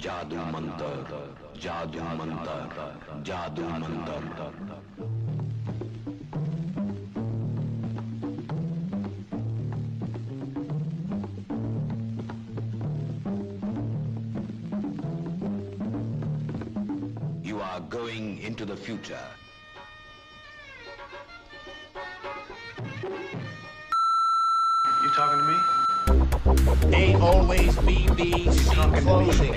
जादू मंतर, जादू मंतर, जादू Mantar. You are going into the future. You talking to me? They always BBC closing.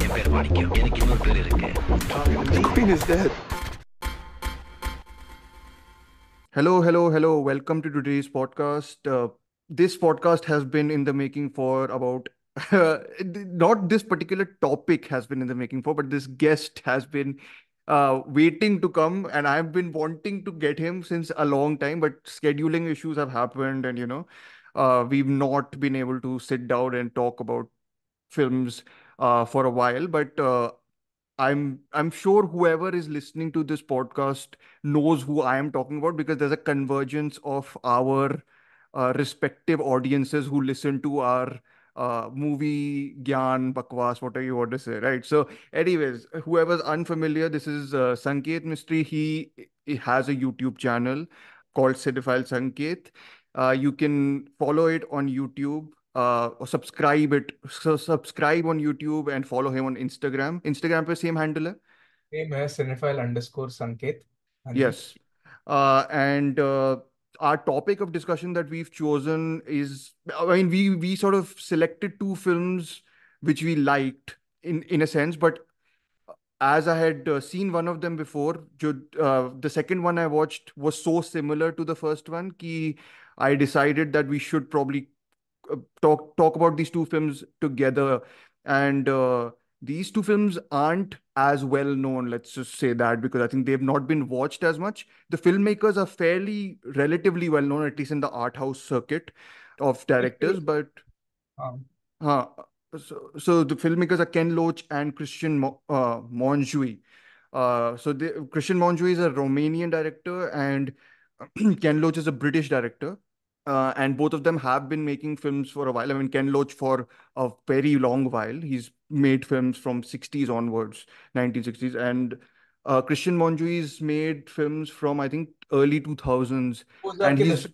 என் பேர் மாணிக்கம். எனக்கு இன்னொரு பேர் இருக்கு. Talking to me? Queen is dead. Hello. Welcome to today's podcast. This podcast has been in the making for about, not this particular topic has been in the making for, but this guest has been waiting to come, and I've been wanting to get him since a long time, but scheduling issues have happened, and we've not been able to sit down and talk about films for a while. But I'm sure whoever is listening to this podcast knows who I am talking about, because there's a convergence of our respective audiences who listen to our movie gyan bakwas, whatever you want to say, right? So anyways, whoever's unfamiliar, this is Sanket Mystery. He has a YouTube channel called Cinephile Sanket. You can follow it on YouTube, or subscribe it. So subscribe on YouTube and follow him on Instagram. Instagram पे same handle है. Same है cinephile_संकेत। हाँ जी। Yes. And our topic of discussion that we've chosen is, I mean, we sort of selected two films which we liked in a sense, but as I had seen one of them before, the second one I watched was so similar to the first one कि I decided that we should probably talk about these two films together. And these two films aren't as well known, let's just say that, because I think they've not been watched as much. The filmmakers are fairly relatively well known, at least in the art house circuit of directors. But हाँ। uh, so the filmmakers are Ken Loach and Christian Monjui. Christian Monjui is a Romanian director, and Ken Loach is a British director. And both of them have been making films for a while. I mean, Ken Loach for a very long while. He's made films from 60s onwards, 1960s. And Christian Monjui's made films from, I think, early 2000s. 2000 And के his दशक की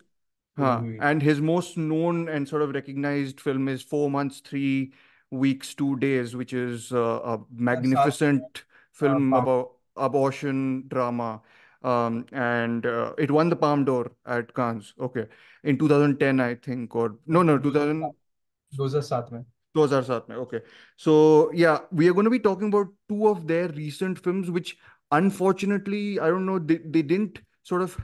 हुई हुई। and his most known and sort of recognized film is 4 months, 3 weeks, 2 days, which is a साथ में magnificent film palm about abortion drama. And it won the Palme d'Or at Cannes. Okay, in 2010, I think, or no, 2000. 2007 2007 में। 2007 में. Okay. So, yeah, we are going to be talking about two of their recent films, which unfortunately, I don't know, they didn't sort of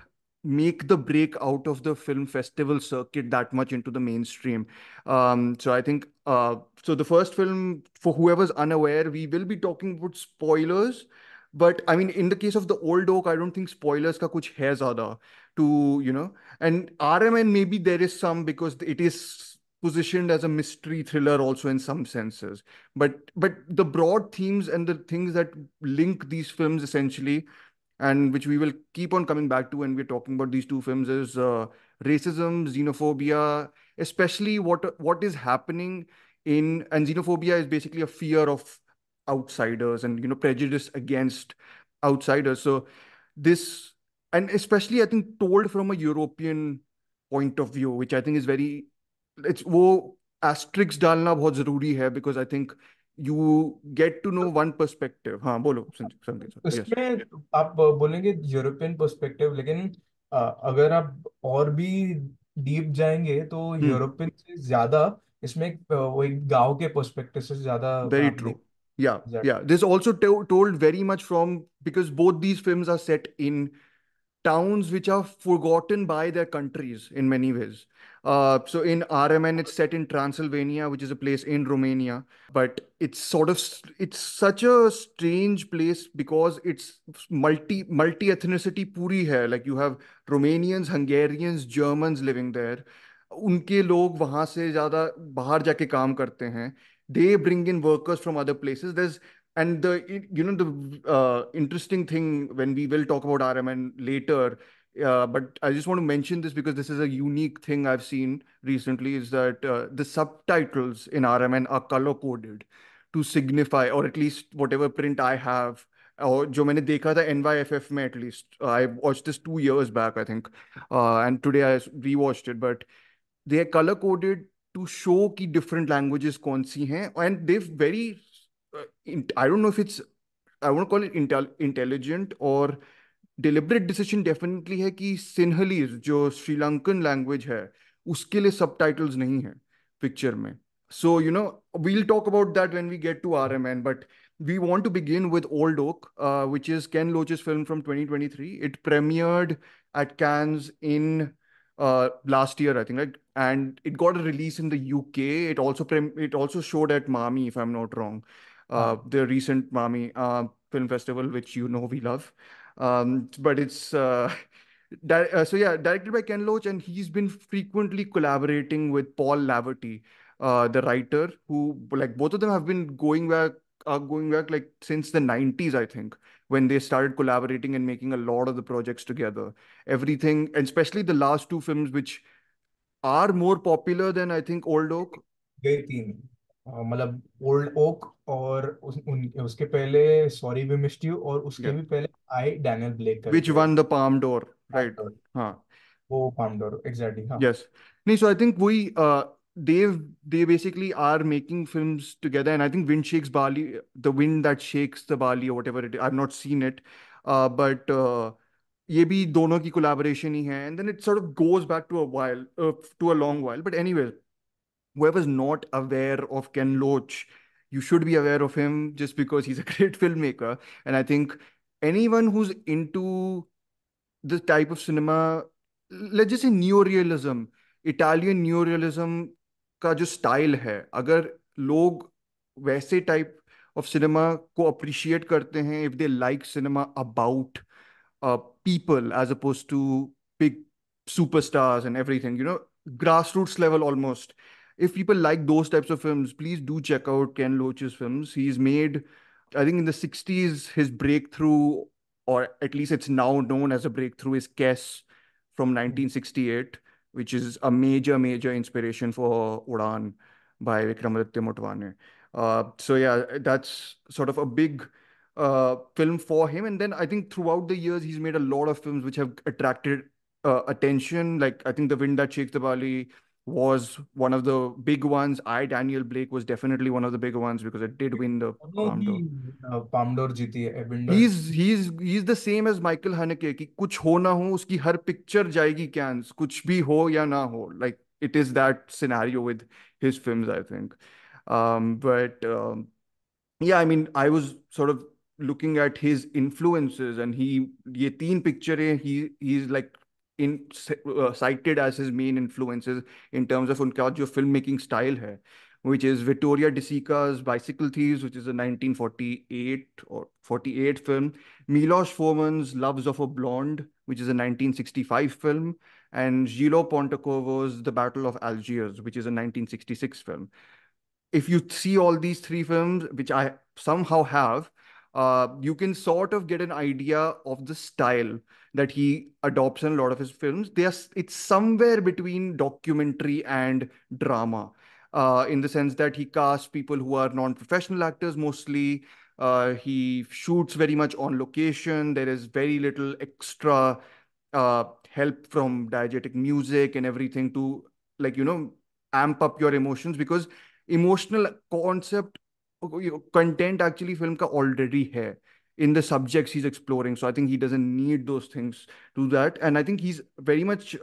make the break out of the film festival circuit that much into the mainstream. So I think, so the first film, for whoever's unaware, we will be talking about spoilers. But I mean, in the case of The Old Oak, I don't think spoilers ka kuch hai zyada and RMN, maybe there is some, because it is positioned as a mystery thriller also in some senses. But the broad themes and the things that link these films essentially, and which we will keep on coming back to when we're talking about these two films, is racism, xenophobia, especially what is happening in, and xenophobia is basically a fear of outsiders and prejudice against outsiders. So this, and especially I think told from a European point of view, which I think is very, it's वो asterisk डालना बहुत जरूरी है, because I think you get to know one perspective. हाँ बोलो संकेत sir. Yes. इसमें आप बोलेंगे यूरोपियन पर्सपेक्टिव, लेकिन अगर आप और भी डीप जाएंगे तो Hmm. यूरोपियन से ज्यादा इसमें वो एक गांव के पर्सपेक्टिव से ज्यादा Very आप देख true. Yeah, जाए। yeah. This also told very much from, because both these films are set in towns which are forgotten by their countries in many ways. So in RMN, it's set in Transylvania, which is a place in Romania, but it's such a strange place because it's multi ethnicity puri hai. Like you have Romanians, Hungarians, Germans living there. उनके लोग वहां से ज्यादा बाहर जाके काम करते हैं. They bring in workers from other places. And the interesting thing, when we will talk about RMN later, but I just want to mention this because this is a unique thing I've seen recently, is that the subtitles in RMN are color coded. to signify, or at least whatever print I have, और जो मैंने देखा था NYFF में, at least I watched this 2 years back I think, and today I rewatched it, but they are color coded to show कि different languages कौन सी हैं, and they've very I don't know if it's, I won't call it intelligent or deliberate decision definitely है कि सिन्हलीज जो Sri Lankan language है उसके लिए subtitles नहीं है पिक्चर में. So, we'll talk about that when we get to RMN, but we want to begin with Old Oak, which is Ken Loach's film from 2023. It premiered at Cannes in last year, I think, right? And it got a release in the UK. It also showed at Mami, if I'm not wrong, हाँ. the recent Mami film festival, which we love. But it's so yeah, directed by Ken Loach, and he's been frequently collaborating with Paul Laverty, the writer, who, like, both of them have been going back like since the 90s, I think, when they started collaborating and making a lot of the projects together. Everything, and especially the last two films, which are more popular than I think Old Oak. गई तीन, मतलब old okay, और उसके पहले sorry we missed you, और उसके Yeah, भी पहले आई डैनियल ब्लेक which करके won the Palm d'Or, right? actor, हाँ. वो पामडोर एग्जैक्टली, हाँ. Yes. No, so I think they basically are making films together, and I think Wind Shakes Bali, The Wind That Shakes the Bali, or whatever it is. I've not seen it, but ये भी दोनों की collaboration ही है, and then it sort of goes back to a long while. But anyway, whoever's not aware of Ken Loach, you should be aware of him just because he's a great filmmaker, and I think anyone who's into this type of cinema, let's just say neorealism, Italian neorealism का जो style है, अगर लोग वैसे type of cinema को appreciate करते हैं, if they like cinema about people as opposed to big superstars and everything, grassroots level almost. If people like those types of films, please do check out Ken Loach's films. He's made, I think in the 60s, his breakthrough, or at least it's now known as a breakthrough, is Kess from 1968, which is a major, major inspiration for Udan by Vikramaditya Motwane. So yeah, that's sort of a big film for him. And then I think throughout the years, he's made a lot of films which have attracted attention. Like I think The Wind That Shakes the Bali was one of the big ones. Daniel Blake was definitely one of the big ones because it did win the दोनों Palme d'Or. की पामडोर जीती है, vendor. He's the same as Michael Haneke कि कुछ हो ना हो उसकी हर पिक्चर जाएगी कैंस, कुछ भी हो या ना हो. Like it is that scenario with his films, I think. But yeah, I mean, I was sort of looking at his influences, and ये तीन picture he's like cited as his main influences in terms of उनका जो filmmaking style है, which is Vittoria De Sica's Bicycle Thieves, which is a 1948 or 48 film, Milos Forman's Loves of a Blonde, which is a 1965 film, and Gilo Pontecorvo's The Battle of Algiers, which is a 1966 film. If you see all these three films, which I somehow have, you can sort of get an idea of the style that he adopts in a lot of his films. It's somewhere between documentary and drama, in the sense that he casts people who are non-professional actors mostly. He shoots very much on location. There is very little extra help from diegetic music and everything to, like, amp up your emotions, because emotional concept, content actually film ka already hai in the subjects he's exploring. So I think he doesn't need those things to that. And I think he's very much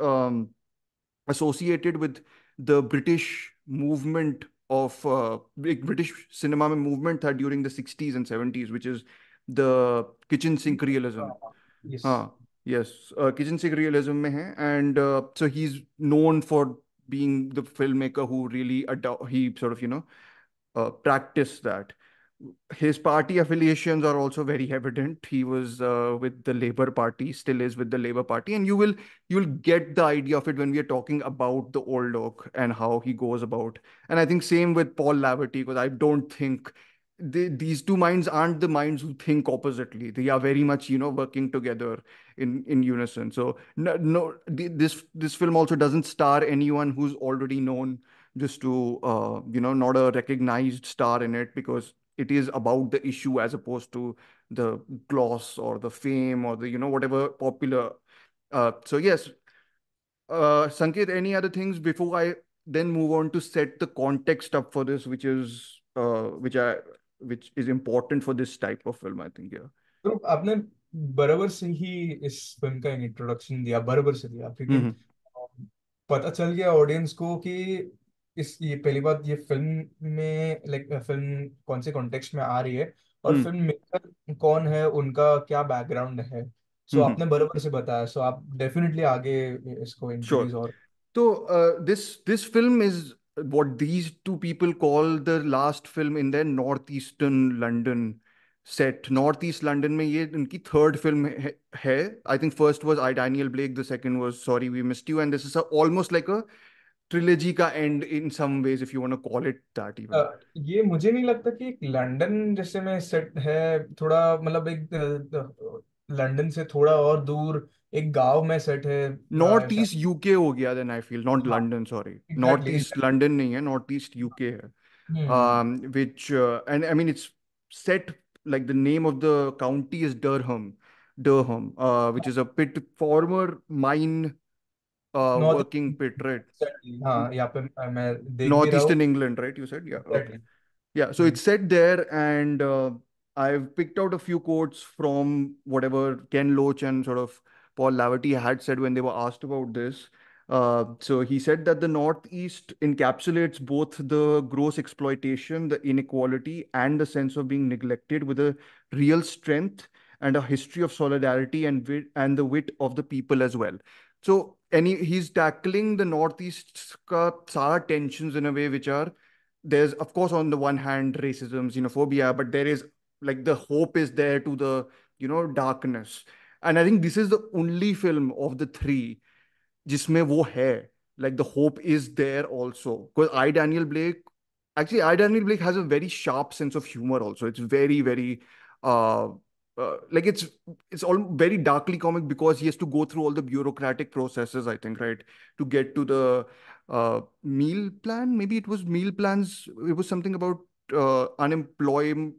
associated with the British movement of British cinema में movement था during the 60s and 70s, which is the kitchen sink realism. Yes. हाँ, yes, kitchen sink realism में है, and so he's known for being the filmmaker who really he sort of practiced that. His party affiliations are also very evident. He was with the Labour Party, still is with the Labour Party, and you'll get the idea of it when we are talking about the Old Oak and how he goes about. And I think same with Paul Laverty, because I don't think these two minds aren't the minds who think oppositely. They are very much working together in unison. So no, this film also doesn't star anyone who's already known, just to not a recognized star in it, because it is about the issue as opposed to the gloss or the fame or the, whatever popular. So yes, Sanket, any other things before I then move on to set the context up for this, which is important for this type of film, I think, yeah. तो आपने बराबर से ही इस film का introduction दिया, बराबर से दिया, क्योंकि Mm-hmm. पता चल गया ऑडियंस को कि इस ये पहली बात, ये फिल्म में लाइक फिल्म कौन से कॉन्टेक्स्ट में आ रही है, और Mm-hmm. फिल्म मेकर कौन है, उनका क्या बैकग्राउंड है। सो Mm-hmm. आपने बराबर से बताया, सो आप डेफिनेटली आगे इसको Sure. इंक्रीज और। So this film is what these two people call the last film in their northeastern London set. Northeast London में ये इनकी third film है. I think first was I Daniel Blake, the second was Sorry We Missed You, and this is almost like a trilogy का end in some ways, if you want to call it that even. ये मुझे नहीं लगता कि एक London जैसे में set है, थोड़ा मतलब एक लंदन से थोड़ा और दूर एक गांव में सेट है नॉर्थ शायद। ईस्ट यूके हो गया देन आई फील नॉट हाँ, London sorry north exactly east exactly. London नहीं है नॉर्थ ईस्ट यूके है हम्म। which and I mean it's set like the name of the county is Durham, which is a pit former mine north, working pit, right? Exactly हाँ, यहाँ पे मैं देख भी रहा हूँ। Northeastern England, right? You said, yeah, okay. Exactly. Yeah, so it's set there, and I've picked out a few quotes from whatever Ken Loach and sort of Paul Laverty had said when they were asked about this. So he said that the Northeast encapsulates both the gross exploitation, the inequality, and the sense of being neglected with a real strength and a history of solidarity and the wit of the people as well. So, he's tackling the Northeast's ka सारा tensions in a way which are there's of course on the one hand racism xenophobia, but there is like the hope is there to the darkness. And I think this is the only film of the three जिसमें वो है, like the hope is there also, because I Daniel Blake has a very sharp sense of humor also. It's very very uh, like it's all very darkly comic because he has to go through all the bureaucratic processes, I think, right, to get to the meal plan. Maybe it was meal plans. It was something about unemployed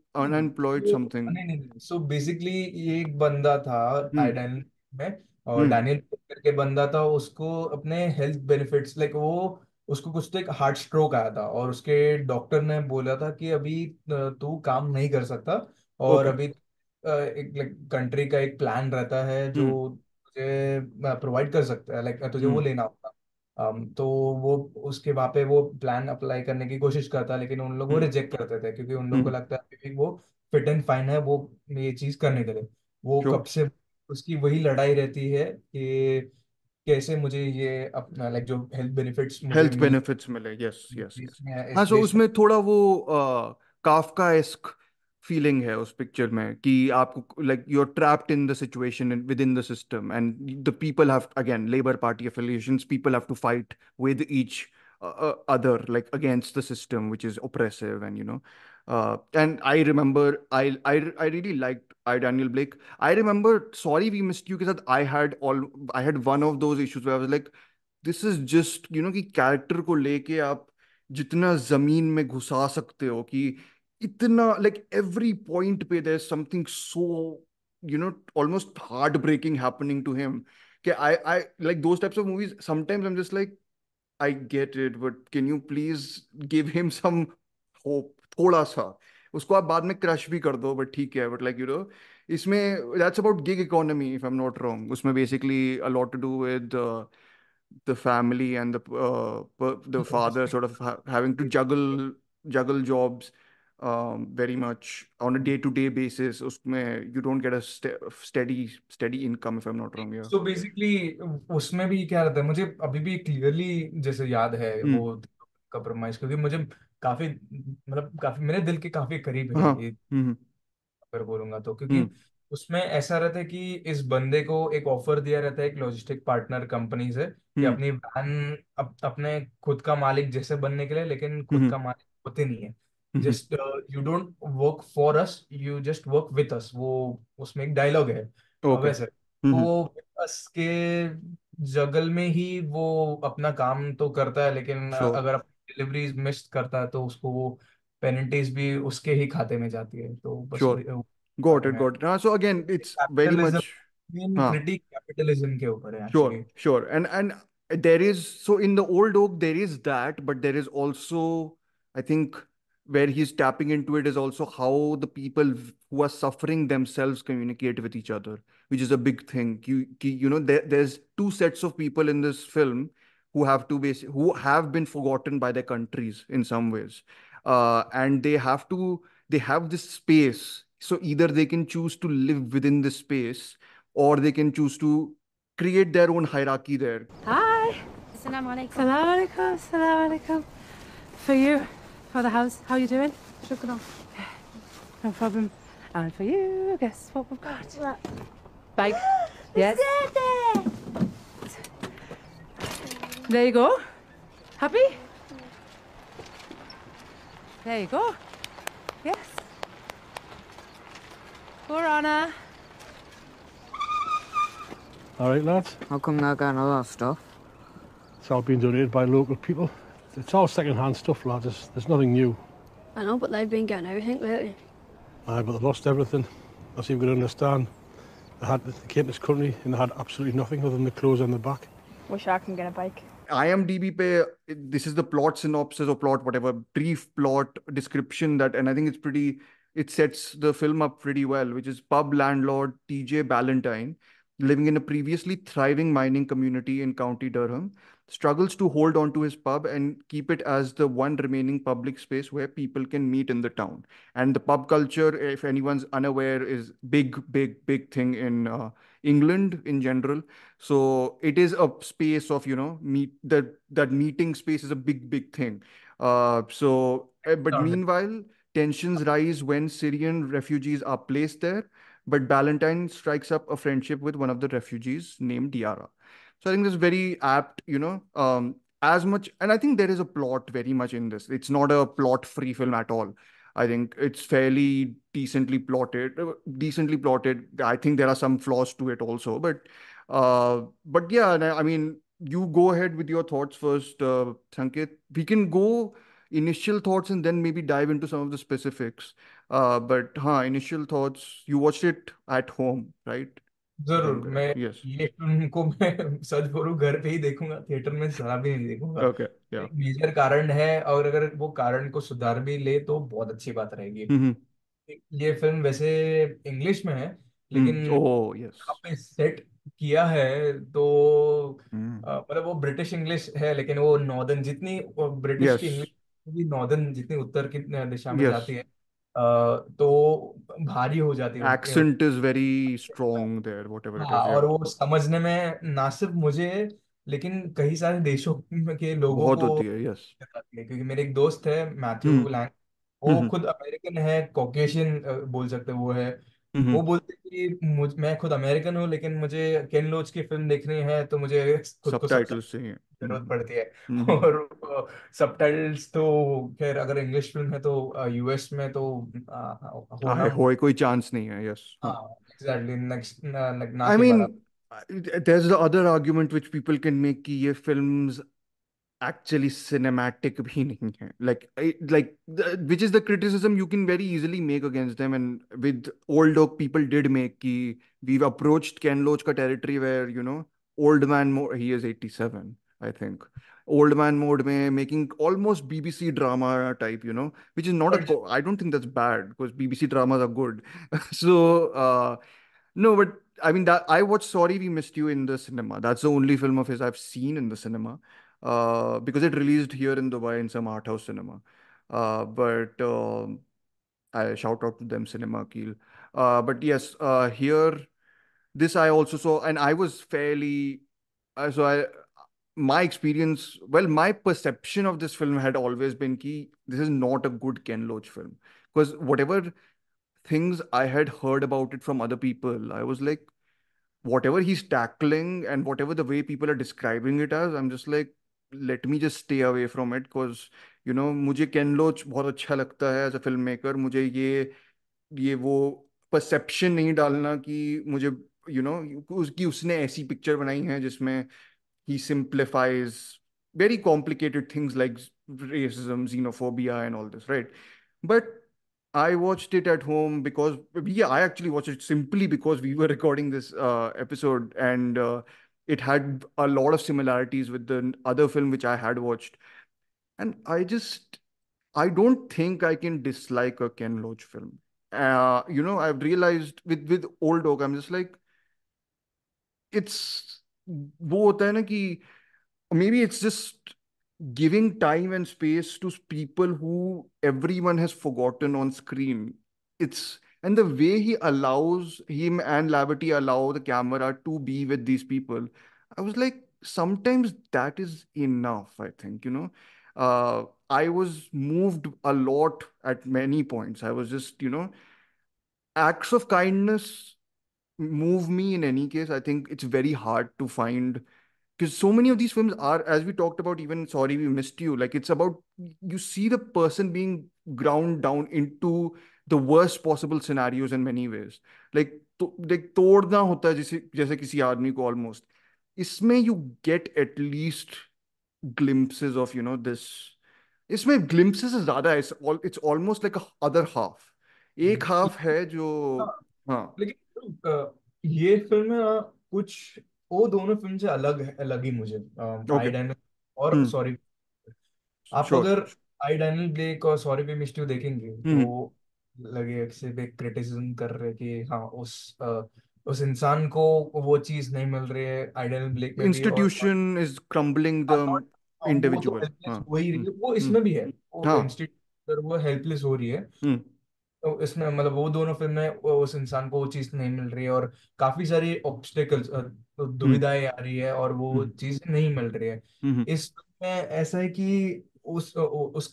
तो something. नहीं नहीं नहीं, so basically ये एक बंदा था Hmm. आइडन में, और Hmm. डैनियल करके बंदा था, उसको अपने हेल्थ बेनिफिट्स लाइक वो, उसको कुछ तो एक हार्ट स्ट्रोक आया था, और उसके डॉक्टर ने बोला था कि अभी तू काम नहीं कर सकता, और Okay. अभी एक लाइक कंट्री का एक प्लान रहता है जो Hmm. तुझे प्रोवाइड कर सकता है, लाइक तुझे वो Hmm. लेना होगा। तो वो उसके वहाँ पे वो प्लान अप्लाई करने की कोशिश करता है, लेकिन उन लोग वो Hmm. रिजेक्ट करते थे, क्योंकि उन लोगों को Hmm. लगता है कि वो फिट एंड फाइन है, वो ये चीज करने के लिए। वो कब Sure. से उसकी वही लड़ाई रहती है कि कैसे मुझे ये अपना लाइक जो हेल्थ बेनिफिट्स मुझे हेल्थ मिल बेनिफिट्स मिले, यस यस यस। इसमें हाँ, इस सो देश में। उसमें थोड़ा वो काफका एस्क फीलिंग है उस पिक्चर में कि आपको like you are trapped in the situation within the system and the people have again Labour Party affiliations, people have to fight with each other, like against the system which is oppressive, and and I remember I really liked I Daniel Blake. I remember Sorry We Missed You के साथ I had one of those issues where I was like, this is just कि character को लेके आप जितना जमीन में घुसा सकते हो, कि इतना लाइक एवरी पॉइंट पे there something so almost heart breaking happening to him, कि I like those types of movies sometimes I am just like I get it, but can you please give him some hope, थोड़ा सा। उसको आप बाद में crush भी कर दो, बट ठीक है, बट इसमें that's about gig economy if I am not wrong. उसमें basically a lot to do with the family and the father sort of having to juggle jobs very much on a day-to-day basis. उसमें you don't get a steady income if I'm not wrong. Yeah. So basically उसमें भी क्या रहता है, मुझे अभी भी clearly जैसे याद है Hmm. वो कंप्रोमाइज, क्योंकि मुझे काफी मतलब काफी मेरे दिल के काफी करीब है हाँ। ये, हम्म। अगर बोलूंगा तो, क्योंकि हम्म। उसमें ऐसा रहता है कि इस बंदे को एक ऑफर दिया रहता है एक लॉजिस्टिक पार्टनर कंपनी से, कि हम्म। अपनी वैन अपने खुद का मालिक जैसे बनने के लिए, लेकिन खुद हम्म। का मालिक होते नहीं है। Hmm. Just you don't work for us, you just work with us, वो उसमें एक डायलॉग है ओके। वैसे। हम्म। वो अस के जगल में ही वो अपना काम तो करता है, लेकिन श्योर। अगर अपनी डिलीवरीज मिस करता है तो उसको वो पेनिंटीज भी उसके ही खाते में जाती है, तो बस Sure. वही Got बारे it, में got it. So again, it's very capitalism, much, main huh, critic capitalism के ऊपर है sure, actually. sure. And there is, so in the old oak there is that, but there is also, I think, where he's tapping into it is also how the people who are suffering themselves communicate with each other, which is a big thing. There's two sets of people in this film who have been forgotten by their countries in some ways, and they have this space. So either they can choose to live within this space, or they can choose to create their own hierarchy there. Hi. Assalamu alaikum. Assalamu alaikum. Assalamu alaikum. For you, for the house, how you doing? Shukran. No problem. And for you, guess what we've got? What? Bag. Yes. There you go. Happy? There you go. Yes. Poor Anna. All right, lads. How come they're getting all that stuff? It's all been donated by local people. It's all second-hand stuff, lads. There's nothing new. I know, but they've been getting everything lately. Aye, but they lost everything. As you can understand, they came to this country and they had absolutely nothing other than the clothes on the back. Wish I can get a bike. IMDb pe, this is the plot synopsis or plot, whatever, brief plot description and I think it sets the film up pretty well, which is pub landlord TJ Ballantyne, living in a previously thriving mining community in County Durham, struggles to hold on to his pub and keep it as the one remaining public space where people can meet in the town. And the pub culture, if anyone's unaware, is big thing in England in general. So it is a space of, that meeting space is a big thing. But meanwhile, tensions rise when Syrian refugees are placed there. But Ballantyne strikes up a friendship with one of the refugees named Diara. So I think this is very apt, as much, and I think there is a plot very much in this. It's not a plot-free film at all. I think it's fairly decently plotted. I think there are some flaws to it also, but yeah, I mean, you go ahead with your thoughts first, Sanket. We can go initial thoughts and then maybe dive into some of the specifics. But initial thoughts. You watched it at home, right? जरूर। मैं Yes. ये film को मैं सच बोलूं घर पे ही देखूंगा, theatre में जरा भी नहीं देखूंगा। Okay. Yeah. एक मेजर कारण है, और अगर वो कारण को सुधार भी ले तो बहुत अच्छी बात रहेगी। Mm-hmm. ये फिल्म वैसे इंग्लिश में है, लेकिन Oh, yes. यहाँ पे सेट किया है तो Mm. मतलब वो ब्रिटिश इंग्लिश है, लेकिन वो नॉर्दर्न जितनी ब्रिटिश की Yes. इंग्लिश भी नॉर्दर्न जितनी उत्तर की दिशा में Yes. जाती है तो भारी हो जाती है उनके। Accent is very strong there, whatever it हाँ, is. और Yeah. वो समझने में ना सिर्फ मुझे, लेकिन कई सारे देशों के लोगों बहुत को होती है. Yes. दिक्कत आती है। क्योंकि मेरे एक दोस्त है Hmm. मैथ्यू लैंग, वो Mm-hmm. खुद अमेरिकन है, कॉकेशियन बोल सकते हैं वो है। Mm-hmm. वो बोलते हैं कि मैं खुद अमेरिकन हूँ, लेकिन मुझे केन लोच की फिल्म देखनी है तो मुझे खुद को सबसे Subtitles चाहिए. जरूरत पड़ती है। Mm-hmm. और सबटाइटल्स तो खैर अगर इंग्लिश फिल्म है तो यूएस में तो होना। होए कोई चांस नहीं है. Yes. हाँ. हाँ एग्जैक्टली, नेक्स्ट ना I के mean, बराबर। there's the other argument which people can make कि ये films actually cinematic भी नहीं है. Which is the criticism you can very easily make against them. And with Old Dog, people did make कि we've approached Ken Loach का territory where, old man mode, he is 87, I think. Old man mode में making almost BBC drama type, which is not I don't think that's bad because BBC dramas are good. So, no, but I mean that I watched Sorry We Missed You in the cinema. That's the only film of his I've seen in the cinema. Because it released here in Dubai in some art house cinema. But I shout out to them, Cinema Keel. But yes, here this I also saw, and I was fairly so I my experience, well, my perception of this film had always been key. This is not a good Ken Loach film because whatever things I had heard about it from other people, I was like, whatever he's tackling and whatever the way people are describing it as, I'm just like, let me just stay away from it because मुझे केन लोच बहुत अच्छा लगता है as a film maker. मुझे ये वो perception नहीं डालना कि मुझे उसकी उसने ऐसी पिक्चर बनाई है जिसमें he simplifies very complicated things like racism, xenophobia, and all this, right? But I watched it at home because I actually watched it simply because we were recording this episode, and it had a lot of similarities with the other film which I had watched. And I don't think I can dislike a Ken Loach film. I've realized with Old Dog, I'm just like, it's वो होता है ना कि maybe it's just giving time and space to people who everyone has forgotten on screen. It's and the way he allows him and Lavity allow the camera to be with these people. I was like, sometimes that is enough, I think. I was moved a lot at many points. I was just, acts of kindness move me in any case. I think it's very hard to find because so many of these films are, as we talked about, even Sorry We Missed You, like it's about you see the person being ground down into the worst possible scenarios in many ways. like तोड़ना होता है जैसे जैसे किसी आदमी को almost. इसमें you get at least glimpses of this. इसमें glimpses से ज्यादा है. It's almost like a other half. एक half है जो हाँ, हाँ. लेकिन ये फिल्म कुछ वो दोनों फिल्म से अलग ही मुझे आई Okay. डैनियल और Hmm. सॉरी, आप Sure. अगर आई डैनियल ब्लेक और सॉरी वी मिस्ड यू देखेंगे तो Hmm. लगे सिर्फ एक क्रिटिसिज्म कर रहे कि हाँ उस इंसान को वो चीज नहीं मिल रही है आई डैनियल ब्लेक में भी, और Institution is crumbling हाँ, the वो तो individual. हेल्पलेस हाँ. हो ही रही Hmm. है, वो Hmm. इसमें भी है, वो हाँ. इंस्टीट्यूट वो हेल्पलेस हो रही है। Hmm. तो इसमें मतलब वो दोनों फिल्म में उस इंसान को वो चीज नहीं मिल रही है और काफी सारी ऑब्स्टेकल्स Hmm. दुविधाएं आ रही है और वो Hmm. चीज नहीं मिल रही है। Hmm. इस फिल्म में ऐसा है कि उस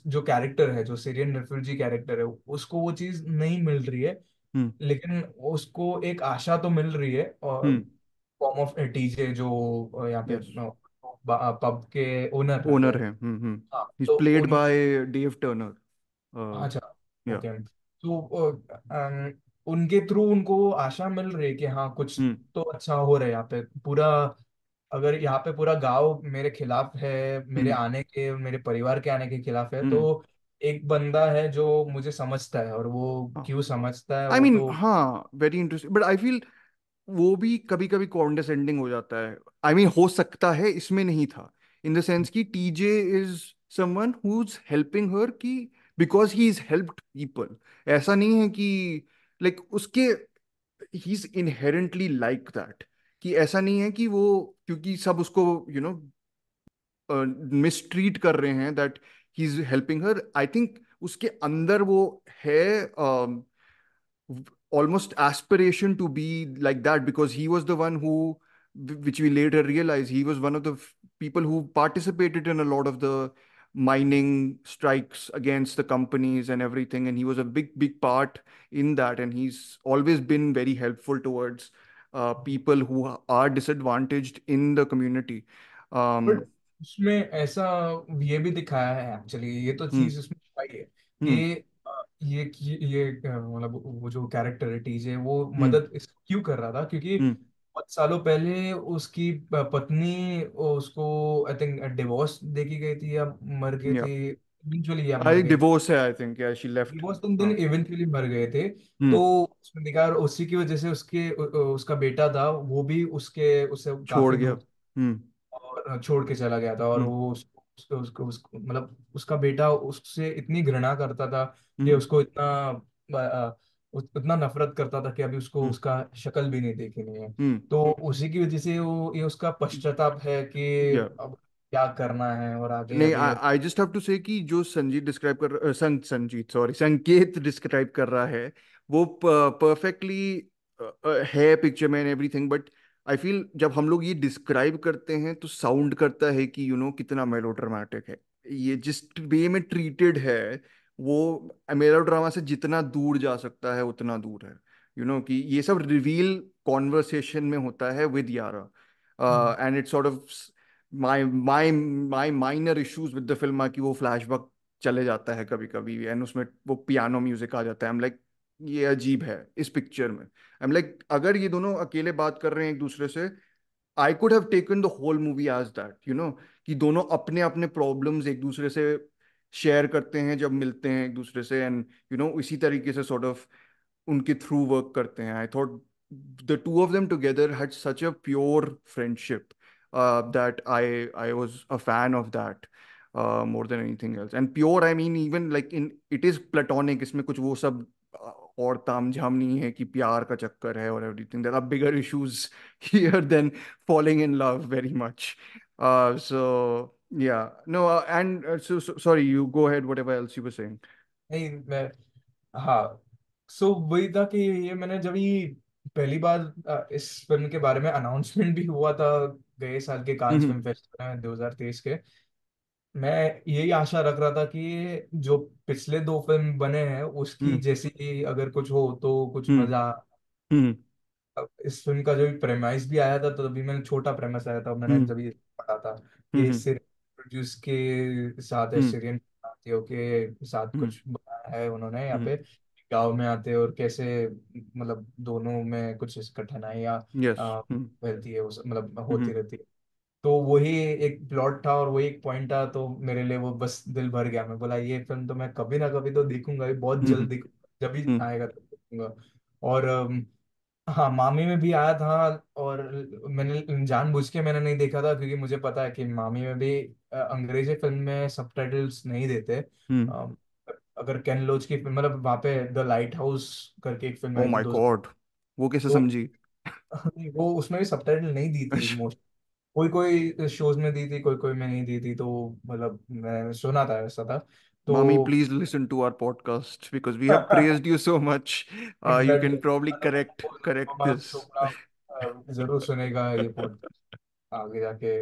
जो कैरेक्टर है, जो सीरियन रेफ्यूजी कैरेक्टर है, उसको वो चीज नहीं मिल रही है, Hmm. लेकिन उसको एक आशा तो मिल रही है, और Hmm. फॉर्म ऑफ टीजे जो यहाँ पे Yes. पब के ओनर रहते Owner हैं। है. Hmm. हाँ, He's तो played by Dave Turner. Uh, अच्छा, yeah. ओके, तो उनके थ्रू उनको वो आशा मिल रही है कि हाँ कुछ Hmm. तो अच्छा हो रहा है यहाँ पे पूरा। अगर यहाँ पे पूरा गांव मेरे खिलाफ है, Hmm. मेरे परिवार के आने के खिलाफ है, Hmm. तो एक बंदा है जो मुझे समझता है, और वो हाँ. क्यों समझता है I वो mean, तो। हाँ, very interesting. But I feel वो भी कभी कभी कॉन्डेसेंडिंग हो जाता है. आई मीन हो सकता है इसमें नहीं था इन द सेंस कि TJ is someone who is helping her कि because he is helped people. ऐसा नहीं है कि लाइक उसके he is inherently like that. कि ऐसा नहीं है कि वो क्योंकि सब उसको मिसट्रीट कर रहे हैं that he is helping her. I think उसके अंदर वो है almost aspiration to be like that because he was the one who which we later realized he was one of the people who participated in a lot of the mining strikes against the companies and everything, and he was a big part in that, and he's always been very helpful towards people who are disadvantaged in the community. But um उसमें ऐसा ये भी दिखाया है actually, ये तो hmm, चीज उसमें छुपाई है hmm, कि मतलब वो जो कैरेक्टर है टीजे, वो hmm, मदद क्यों कर रहा था, क्योंकि hmm, बहुत सालों पहले उसकी पत्नी उसको आई थिंक डिवोर्स दे की गई थी या मर गई yeah, थी इवेंचुअली, या मर I गई थी, divorce hai, I think. Yeah, she left. Divorce तुम दिन इवेंचुअली मर गए थे। तो Hmm. उसमें देखा, और उसी की वजह से उसका बेटा था वो भी उससे छोड़ काफी गया. दूर Hmm. और छोड़ के चला गया था, और Hmm. वो मतलब उसका बेटा उससे इतनी घृणा करता था कि Hmm. उसको इतना नफरत करता था कि अभी उसको Hmm. उसका शक्ल भी नहीं देखनी है। Hmm. तो उसी की वजह से वो ये उसका पश्चाताप है कि Yeah. अब क्या करना है और आगे नहीं, अभी। आई जस्ट हैव टू से कि जो संजीत डिस्क्राइब कर संजीत सॉरी संकेत डिस्क्राइब कर रहा है वो परफेक्टली है पिक्चर में and everything. But I feel जब हम लोग ये डिस्क्राइब करते हैं तो साउंड करता है कि कितना मेलोड्रामेटिक है. ये जिस वे में ट्रीटेड है वो मेलोड्रामा से जितना दूर जा सकता है उतना दूर है. कि ये सब रिवील कॉन्वर्सेशन में होता है विद यारा. And it's sort of my minor issues with the film कि वो फ्लैशबैक चले जाता है कभी कभी एंड उसमें वो पियानो म्यूजिक आ जाता है. आई एम लाइक ये अजीब है इस पिक्चर में. आई एम लाइक अगर ये दोनों अकेले बात कर रहे हैं एक दूसरे से I could have taken the whole movie as that कि दोनों अपने अपने प्रॉब्लम्स एक दूसरे से शेयर करते हैं जब मिलते हैं एक दूसरे से, एंड इसी तरीके से सॉर्ट ऑफ उनके थ्रू वर्क करते हैं. I thought the two of them together had such a pure friendship that I was a fan of that more than anything else. And pure, I mean, even like in it is platonic. इसमें कुछ वो सब और तामझाम नहीं है कि प्यार का चक्कर है और everything. There are bigger issues here than falling in love very much. So yeah, no, sorry, you go ahead. Whatever else you were saying. नहीं मैं, हाँ, सो वही था कि ये मैंने जब ये पहली बार इस फिल्म के बारे में अनाउंसमेंट भी हुआ था गए साल के कांस हम्म. फिल्म फेस्टिवल में 2023 के, मैं यही आशा रख रहा था कि जो पिछले दो फिल्म बने हैं उसकी हम्म. जैसी अगर कुछ हो तो कुछ हम्म. मजा। हम्म. अब इस फिल्म का जो प्रेमाइस भी आया था तो तभी मैंने छोटा प्रेमाइस आया था, मैंने हम्म. जब ये पढ़ा था कि हम्म. प्रोड्यूस के साथ हम्म. सीरियन भारतीयों के साथ हम्म. कुछ बनाया है उन्होंने यहाँ हम्म. पे गांव में आते और कैसे मतलब दोनों में कुछ कठिनाइयाँ Yes. हम्म. रहती है, उस मतलब होती हम्म. रहती है। तो वही एक प्लॉट था और वही एक पॉइंट था, तो मेरे लिए वो बस दिल भर गया। मैं बोला ये फिल्म तो मैं कभी ना कभी तो देखूंगा, ये बहुत हम्म. जल्द देखूंगा, जब भी हम्म. आएगा तो देखूंगा। और हाँ, मामी में भी आया था, और मैंने जानबूझ के मैंने नहीं देखा था क्योंकि मुझे पता है कि मामी में भी अंग्रेजी फिल्म में सबटाइटल्स नहीं देते। हम्म. अ, अगर केन लोच की फिल्म, मतलब वहाँ पे द लाइट हाउस करके एक फिल्म ओ आई थी माय दो, गॉड, वो कैसे तो समझी? वो उसमें भी सबटाइटल नहीं दी थी अच्छा. मोस्ट, कोई कोई शोज में दी थी, कोई कोई में नहीं दी थी, तो मतलब मैं सुना था ऐसा था तो। Mommy, please listen to our podcast because we have praised you so much. You exactly, can probably correct हमारा this. छोकरा जरूर सुनेगा ये पॉडकास्ट आगे जाके।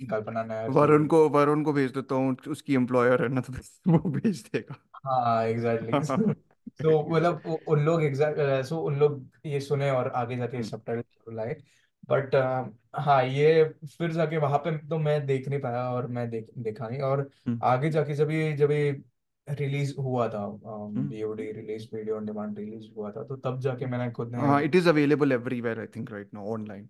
कल्पना नायर जी। वरुण को भेज देता हूँ, उसकी एम्प्लॉयर है ना, तो वो भेज देगा. हाँ एग्जैक्टली। तो मतलब उन लोग एग्जैक्ट सो उन लोग ये सुने और आगे जाके हम्म. सबटाइटल लाए। बट हाँ, ये फिर जाके वहां पे तो मैं देख नहीं पाया और मैं देखा नहीं, और हम्म. आगे जाके जब ये रिलीज हुआ था, hmm. VOD release, video on demand release हुआ था, तो तब जाके मैंने खुद ने हाँ, it is available everywhere, I think, right now online.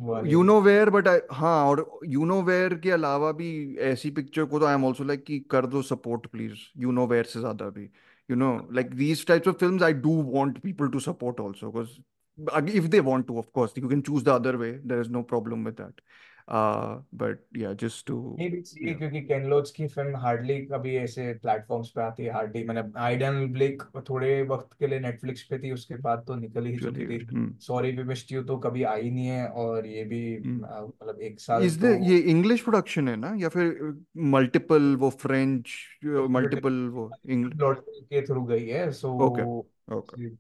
वाले। यू नो वेयर, बट हाँ, और यू नो वेयर के अलावा भी ऐसी पिक्चर को तो आई एम ऑल्सो लाइक कि कर दो support please, you know where से ज्यादा भी. Like these types of films I do want people to support also, because if they want to, of course you can choose the other way, there is no problem with that. But yeah, just to, ये भी चाहिए yeah, क्योंकि केन लोच की film hardly कभी ऐसे platforms पे आती है, हार्डली। मैंने आइडन ब्लेक थोड़े वक्त के लिए नेटफ्लिक्स पे थी, उसके बाद तो निकल ही चली चुकी थी। गई. हम्म. सॉरी वी मिस्ड यू तो कभी आई नहीं है, और ये भी हम्म. मतलब एक साल इज द तो ये इंग्लिश प्रोडक्शन है ना, या फिर मल्टीपल वो फ्रेंच, मल्टीपल वो इंग्लिश? लॉटरी के थ्रू गई है, so okay. Okay.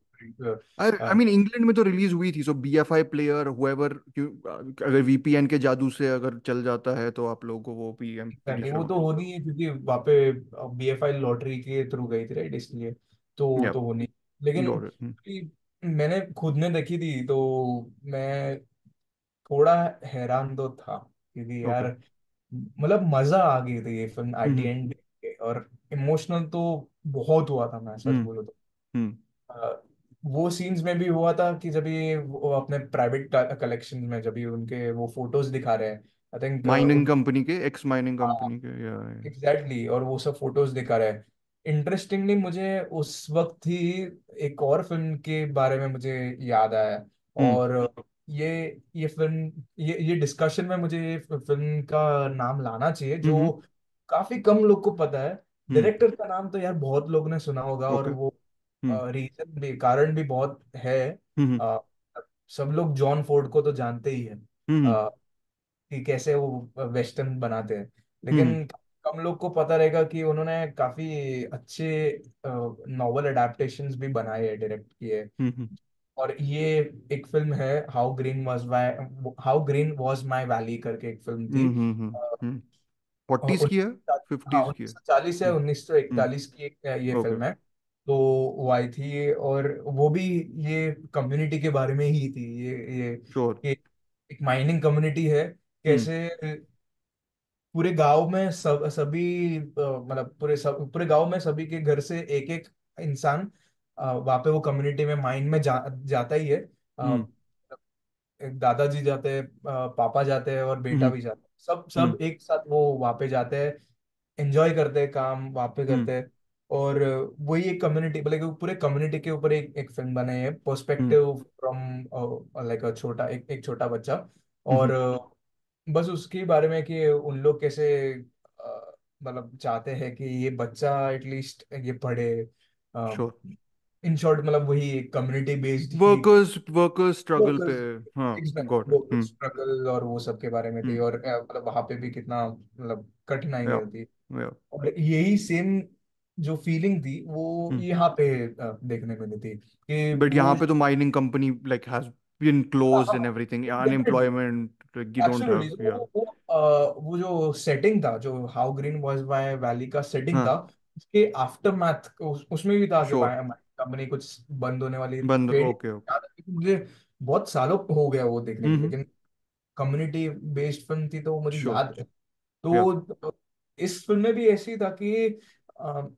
I mean England में तो रिलीज हुई थी, सो BFI प्लेयर हुएवर, अगर VPN के जादू से अगर चल जाता है तो आप लोगों को वो भी, आई एम प्रीटी वो श्योर. तो होनी है क्योंकि वहाँ पे BFI लॉटरी के थ्रू गई थी, राइट, इसलिए तो या, होनी। लेकिन गॉट इट. कि मैंने खुद ने देखी थी तो मैं थोड़ा हैरान तो था क्योंकि यार ओके. मतलब मजा आ गई थी ये film at the hmm. And, और इमोशनल तो बहुत हुआ था, मैं सच हम्म. बोलूँ तो। हम्म. वो सीन्स में भी हुआ था कि जब ये वो अपने प्राइवेट कलेक्शन में जब ये उनके वो फोटोज दिखा रहे हैं, आई थिंक माइनिंग उन, कंपनी के, एक्स माइनिंग कंपनी के, या. एग्जैक्टली exactly, और वो सब फोटोज दिखा रहे हैं। इंटरेस्टिंगली मुझे उस वक्त ही एक और फिल्म के बारे में मुझे याद आया, हम्म. और ये ये डिस्कशन में मुझे ये फिल्म का नाम लाना चाहिए जो हम्म. काफी कम लोग को पता है। हम्म. डायरेक्टर का नाम तो यार बहुत लोग ने सुना होगा, और ओके. वो हम्म. रीजन भी, कारण भी बहुत है। हम्म. अ, सब लोग जॉन फोर्ड को तो जानते ही है हम्म. कि कैसे वो वेस्टर्न बनाते हैं, हम्म. लेकिन कम लोग को पता रहेगा कि उन्होंने काफी अच्छे नॉवल अडेप्टेशंस भी बनाए हैं, डायरेक्ट किए हैं। हम्म. और ये एक फिल्म है how green was my valley करके एक फिल्म थी। हम्म. हम्म. 40s की है, 1940, हाँ 50s की है? 1940 या हम्म. 1941 की एक ये ओके. फिल्म है। तो वो आई थी, और वो भी ये कम्युनिटी के बारे में ही थी। श्योर. ये एक माइनिंग कम्युनिटी है, हम्म. कैसे पूरे गांव में सभी मतलब पूरे गांव में सभी के घर से एक एक इंसान वहाँ पे वो कम्युनिटी में माइन में जाता ही है। हम्म. एक दादाजी जाते हैं, पापा जाते हैं और बेटा हम्म. भी जाता है, सब हम्म. सब एक साथ वो वहाँ पे जाते हैं। एंजॉय करते हैं, काम वहाँ पे हम्म करते हैं। और वही एक कम्युनिटी, मतलब कि पूरे कम्युनिटी के ऊपर एक फिल्म बने है, हम्म पर्सपेक्टिव फ्रॉम लाइक अ छोटा एक छोटा बच्चा। और हम्म बस उसके बारे में कि उन लोग कैसे मतलब चाहते हैं कि ये बच्चा एटलीस्ट ये पढ़े। श्योर। इन शॉर्ट मतलब वही कम्युनिटी बेस्ड ही वर्कर्स स्ट्रगल पे। वर्कर्स हाँ, गॉट इट। वर्कर्स स्ट्रगल और वो सब के बारे में थी। हम्म और मतलब वहां पे भी कितना मतलब कठिनाई या होती। या और यही सेम जो फीलिंग थी वो हम्म यहाँ पे देखने को मिली थी कि बट वो यहाँ पे तो mining company like has been closed and everything, definitely unemployment, like you don't absolutely. Have. या वो जो सेटिंग था, जो how green was my valley का सेटिंग था, हाँ, उसके आफ्टर मैथ उसमें भी था कि श्योर। कंपनी कुछ बंद होने वाली बंद, ट्रेड। Okay okay. याद है कि मुझे बहुत सालों हो गया वो देखने को, हम्म लेकिन कम्युनिटी बेस्ड फिल्म थी तो मुझे श्योर। याद है। या तो इस फिल्म में भी ऐसी था कि अ,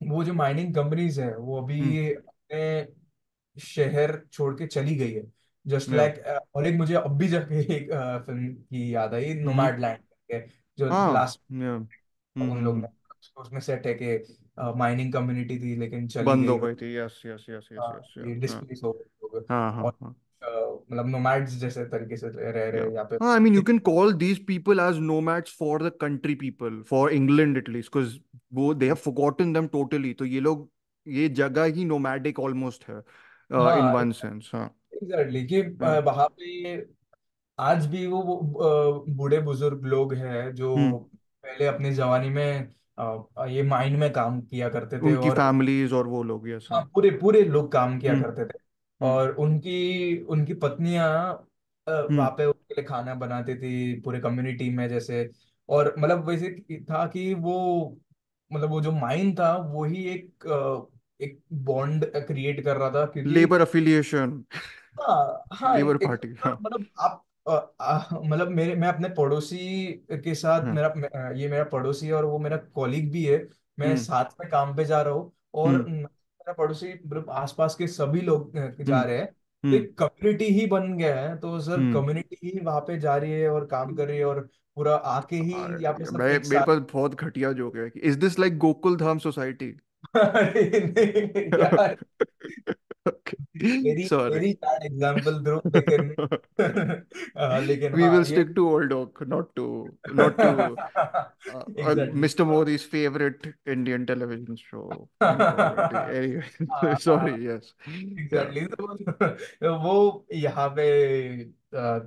वो जो माइनिंग कंपनीज है वो हम्म अभी अपने शहर छोड़ के चली गई है, जस्ट या लाइक। और एक मुझे अब भी जाके एक फिल्म की याद आई, हम्म नोमैड लैंड करके, जो हाँ लास्ट या उन लोग ने हम्म। उसमें सेट है कि माइनिंग कम्युनिटी थी लेकिन चली बंद हो गई। गई थी, yes yes yes yes yes या ये हाँ डिस्प्लेस हो गए लोग। हाँ हाँ और हाँ मतलब नोमैड्स जैसे तरीके से रह या रहे यहाँ पे। हाँ, I mean you can call these people as nomads for the country people, for England at least, because वो they have forgotten them totally. तो ये लोग, ये जगह ही नोमैडिक ऑलमोस्ट है इन हाँ वन सेंस। हाँ एग्जैक्टली कि या वहां पे आज भी वो बूढ़े बुजुर्ग लोग हैं जो हम्म पहले अपनी जवानी में ये माइन में काम किया करते थे। उनकी और फैमिलीज और वो लोग, यस हाँ, हाँ। पूरे पूरे लोग काम किया हम्म करते थे। हम्म और उनकी उनकी पत्नियां हम्म वहां पे उनके लिए खाना बनाती थी पूरे कम्युनिटी में जैसे। और मतलब वैसे था कि वो मतलब वो जो माइन था वो ही एक बॉन्ड क्रिएट कर रहा था, क्योंकि लेबर अफिलिएशन। हाँ हाँ लेबर एक पार्टी, हाँ मतलब आप मतलब मेरे मैं अपने पड़ोसी के साथ हाँ ये मेरा पड़ोसी है और वो मेरा कॉलीग भी है। मैं हम्म साथ में काम पे जा रहा हूँ और हम्म मेरा पड़ोसी मतलब आसपास के सभी लोग जा हम्म रहे हैं। तो हम्म एक कम्युनिटी ही बन गया है, तो सर हम्म कम्युनिटी ही वहां पे जा रही है और काम कर रही है और पूरा आके ही यहाँ पे सब मैं, एक मेरे साथ। पास बहुत घटिया जोक है कि is this like Gokul Dham society? अरे नहीं यार, Okay, very sorry. Very bad example दो, लेकिन लेकिन We हाँ will ये stick to old oak, not to exactly. Mr. Modi's favorite Indian television show. Anyway, sorry, yes. Yeah, exactly वो यहाँ पे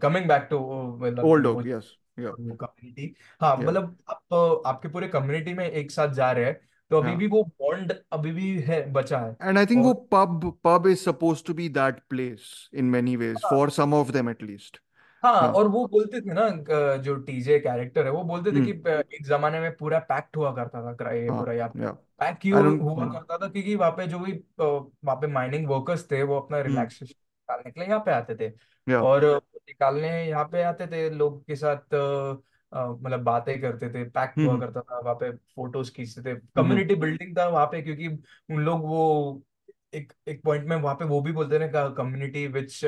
कमिंग बैक टू मतलब old oak, वो yes. Yeah, वो कम्युनिटी। हाँ yeah. मतलब आप आपके पूरे कम्युनिटी में एक साथ जा रहे हैं, तो अभी Yeah. भी वो बॉन्ड अभी भी है, बचा है। And I think वो और pub is supposed to be that place in many ways, हाँ for some of them at least. हाँ, हाँ और वो बोलते थे ना जो टीजे कैरेक्टर है वो बोलते थे कि हम्म एक जमाने में पूरा पैक्ट हुआ करता था ये हाँ पूरा यहाँ पे। yeah. पैक I क्यों don't हुआ करता था क्योंकि वहाँ पे जो भी वहाँ पे माइनिंग वर्कर्स थे वो अपना हम्म रिलैक्सेशन निकालने के लिए यहाँ पे आते थे। yeah. और निकालने यहाँ पे आते थे लोग के साथ मतलब बातें करते थे, पैक हुआ हम्म करता था वहाँ पे, फोटोज खींचते थे, हम्म कम्युनिटी बिल्डिंग था वहाँ पे। क्योंकि उन लोग वो एक एक पॉइंट में वहाँ पे वो भी बोलते थे community which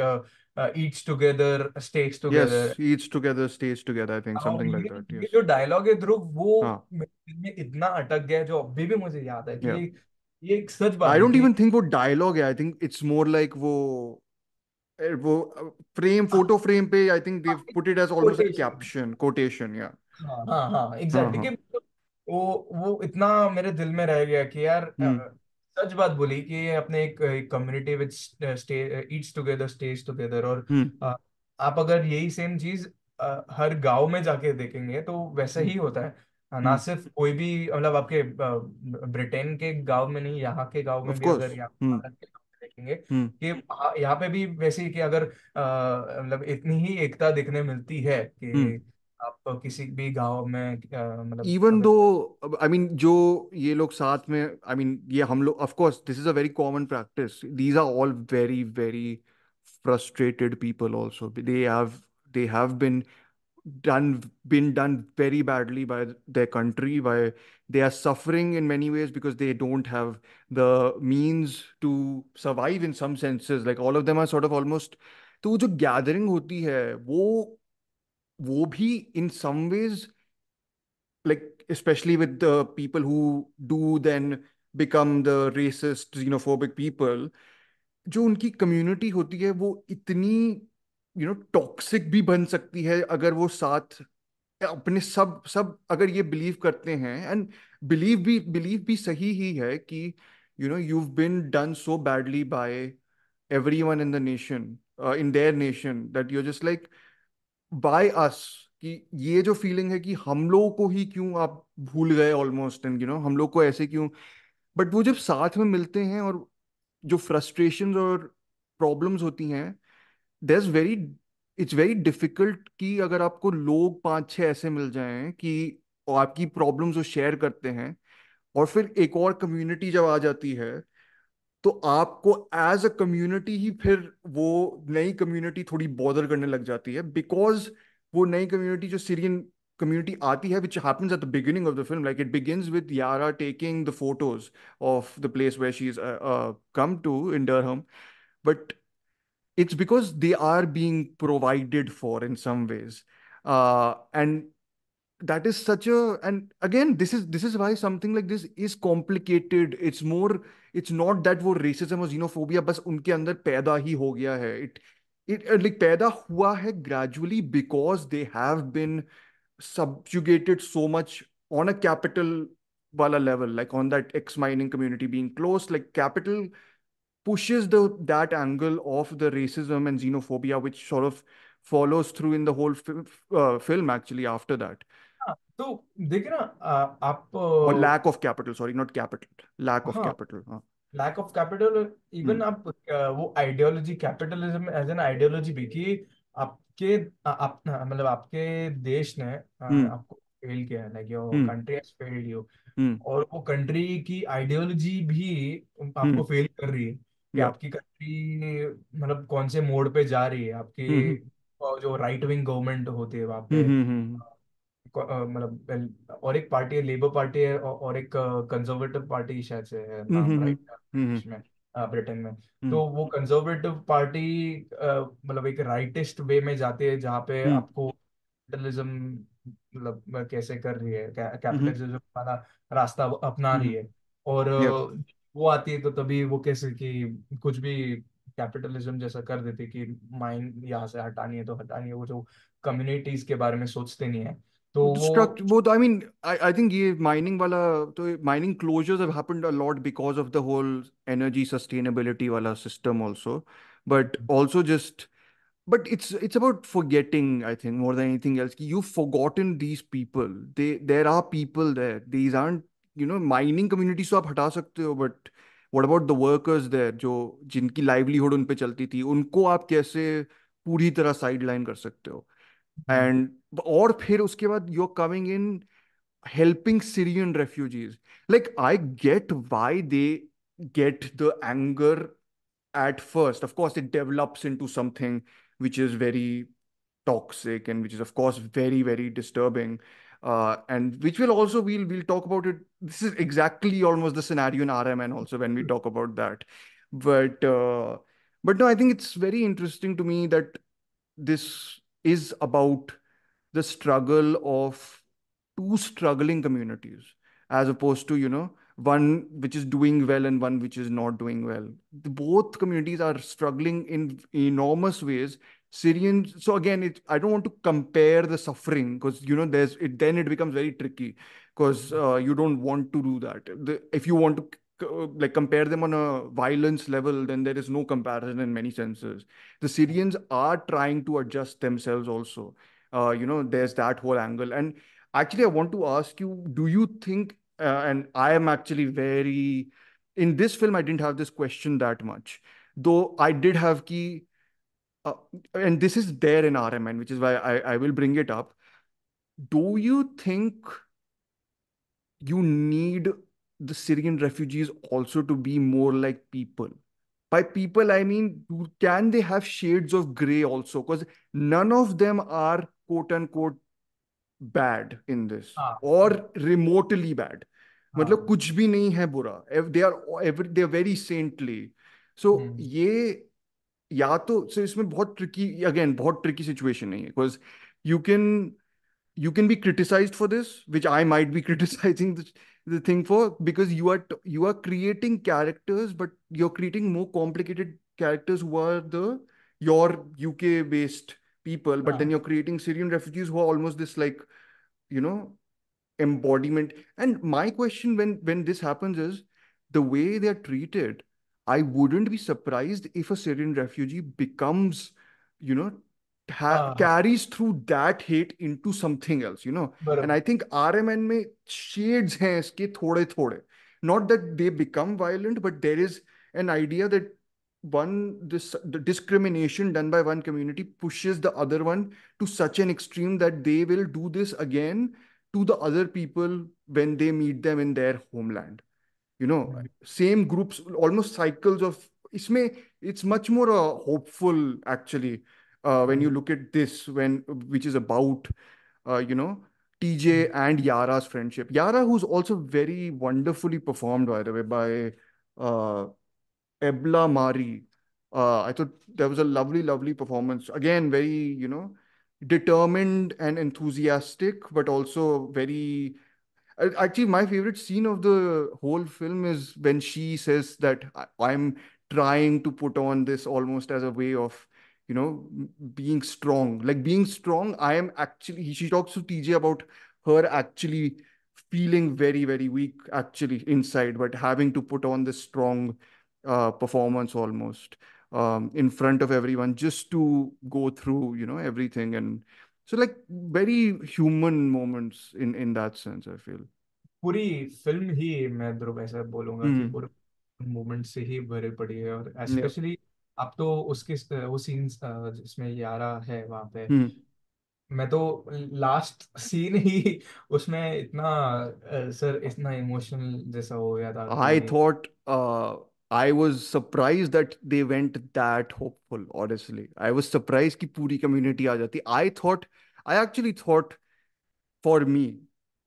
eats together stage together. Yes, eats together, stays together. I think और something like ये that. Yes. ये जो डायलॉग है ध्रुव, वो हाँ मेरे दिल में इतना अटक गया है, जो अभी भी मुझे याद है कि yeah. ये एक सच बात I है don't कि even think वो dialogue है. I think it's more like वो frame, photo frame पे I think they've put it as almost like a quotation. caption, quotation. Yeah. हाँ हाँ हाँ हाँ एग्जैक्टली कि हाँ वो वो इतना मेरे दिल में रह गया कि यार हम्म सच बात बोली कि ये अपने एक community which stay eats together stage together. और हम्म अ, आप अगर यही सेम चीज हर गांव में जाके देखेंगे तो वैसा हम्म ही होता है। ना हम्म सिर्फ कोई भी मतलब आपके ब्रिटेन के गांव में नहीं, यहाँ के गांव में of भी course अगर यहाँ हम्म भारत के गांव में देखेंगे हम्म कि यहाँ पे भी वैसे ही कि अगर मतलब इतनी ही एकता दिखने मिलती है हम्म कि आप किसी भी गांव में मतलब इवन अगर दो, आई मीन जो ये लोग साथ में, आई मीन ये हम लोग, of course this is a very common practice, these are all very very frustrated people also. They have done been done very badly by their country, by they are suffering in many ways because they don't have the means to survive in some senses, like all of them are sort of almost, तो वो जो gathering होती है वो भी in some ways, like especially with the people who do then become the racist, xenophobic people, जो उनकी community होती है वो इतनी टॉक्सिक भी बन सकती है अगर वो साथ अपने सब सब अगर ये बिलीव करते हैं, एंड बिलीव भी सही ही है कि you've been done so badly by everyone in the nation, in their nation, that you're just like, by us, कि ये जो फीलिंग है कि हम लोगों को ही क्यों आप भूल गए ऑलमोस्ट, एंड हम लोग को ऐसे क्यों। बट वो जब साथ में मिलते हैं और जो फ्रस्ट्रेशंस और प्रॉब्लम्स होती हैं, there's very it's very difficult कि अगर आपको लोग पांच छह ऐसे मिल जाएं कि और आपकी प्रॉब्लम्स वो शेयर करते हैं, और फिर एक और कम्युनिटी जब आ जाती है, तो आपको एज अ कम्युनिटी ही फिर वो नई कम्युनिटी थोड़ी बॉदर करने लग जाती है, बिकॉज वो नई कम्युनिटी जो सीरियन कम्युनिटी आती है, which happens at the beginning of the film, like it begins with Yara taking the photos of the place where she's come to in Durham, but it's because they are being provided for in some ways, and that is such a, and again this is why something like this is complicated. It's more, it's not that वो racism और xenophobia बस उनके अंदर पैदा ही हो गया है, it like पैदा हुआ है gradually because they have been subjugated so much on a capital wala level, like on that ex mining community being closed, like capital pushes that angle of the racism and xenophobia, which sort of follows through in the whole film actually after that. हाँ, तो देखिए ना, आप Or lack of capital, sorry, not capital, lack of हाँ, capital. हाँ. Lack of capital, Hmm. Even आप वो ideology, capitalism as an ideology भी, कि आपके आप मतलब आपके देश ने Hmm. आपको फेल किया है, like your Hmm. Country has failed you, Hmm. और वो कंट्री की आइडियोलॉजी भी Hmm. आपको फेल कर रही है, कि Yeah. आपकी कंट्री मतलब कौन से मोड पे जा रही है Hmm. Hmm. आपकी, जो राइट विंग गवर्नमेंट होती है वहां Hmm. पे, Hmm. मतलब और एक पार्टी है लेबर पार्टी है, और एक कंजर्वेटिव पार्टी शायद से है Hmm. नाम, Hmm. Right, Hmm. इसमें ब्रिटेन में। Hmm. तो वो कंजर्वेटिव पार्टी मतलब एक राइटिस्ट वे में जाती है, जहाँ पे Hmm. आपको कैपिटलिज्म मतलब कैसे कर रही है, Hmm. कैपिटलिज्म वाला रास्ता अपना Hmm. रही है, और Yep. वो आती है तो तभी वो कैसे कि कुछ भी कैपिटलिज्म जैसा कर देती है, कि माइंड यहाँ से हटानी है तो हटानी है, वो जो कम्युनिटीज के बारे में सोचते नहीं है, तो वो तो वो। वो तो, I mean, I think ये माइनिंग वाला, तो mining closures have happened a lot because of the whole energy sustainability वाला system also, but also just, but it's about forgetting, I think, more than anything else, कि you've forgotten these people. There are people there, these aren't, mining communities तो आप हटा सकते हो, but what about the workers there, जो जिनकी livelihood उन पे चलती थी, उनको आप कैसे पूरी तरह sideline कर सकते हो? हम्म, And और फिर उसके बाद you're coming in helping Syrian refugees. Like, I get why they get the anger at first. Of course, it develops into something which is very toxic and which is, of course, very, very disturbing. And which will also, we'll talk about it. This is exactly almost the scenario in RMN also when we talk about that. But but no, I think it's very interesting to me that this is about the struggle of two struggling communities, as opposed to one which is doing well and one which is not doing well. Both communities are struggling in enormous ways. Syrians, so again, I don't want to compare the suffering, because there's it, then it becomes very tricky, because you don't want to do that. If you want to like compare them on a violence level, then there is no comparison in many senses. The Syrians are trying to adjust themselves also. There's that whole angle. And actually, I want to ask you, do you think, and I am actually very, in this film, I didn't have this question that much, though I did have key, uh, and this is there in RMN, which is why I will bring it up. Do you think you need the Syrian refugees also to be more like people? By people, I mean, can they have shades of gray also? Because none of them are quote unquote bad in this, हाँ, or remotely bad. मतलब हाँ, कुछ भी नहीं है बुरा. They are very saintly. So हम्म, ये या तो, so इसमें बहुत tricky, again बहुत tricky situation नहीं है, because you can you can be criticized for this, which I might be criticizing the thing for, because you are creating characters, but you're creating more complicated characters who are the your UK based people, but then हाँ you're creating Syrian refugees who are almost this like, you know, embodiment. And my question when this happens is the way they are treated. I wouldn't be surprised if a Syrian refugee becomes, you know, हाँ carries through that hate into something else, you know. And बराबर I think RMN में shades हैं इसके थोड़े थोड़े. Not that they become violent, but there is an idea that the discrimination done by one community pushes the other one to such an extreme that they will do this again to the other people when they meet them in their homeland. You know, same groups, almost cycles of isme. It's much more hopeful actually when you look at this, when which is about you know, TJ and Yara's friendship. Yara, who's also very wonderfully performed, by the way, by uh, Ebla Mari. I thought there was a lovely performance. Again, very, you know, determined and enthusiastic, but also very. Actually, my favorite scene of the whole film is when she says that I'm trying to put on this almost as a way of, you know, being strong. Like being strong, I am actually. She talks to TJ about her actually feeling very weak actually inside, but having to put on this strong performance almost in front of everyone just to go through, you know, everything. And so like very human moments in that sense, I feel. पूरी film ही मैं ध्रुव ऐसा बोलूंगा कि Hmm. पूरे moment से ही भरी पड़ी है और Yeah. स्पेशली अब तो उसके वो सीन्स जिसमें यारा है वहां पे Hmm. मैं तो लास्ट सीन ही उसमें इतना सर इतना इमोशनल जैसा हो गया था I कि thought I was surprised that they went that hopeful, honestly. I was surprised कि पूरी community आ जाती. I actually thought for me,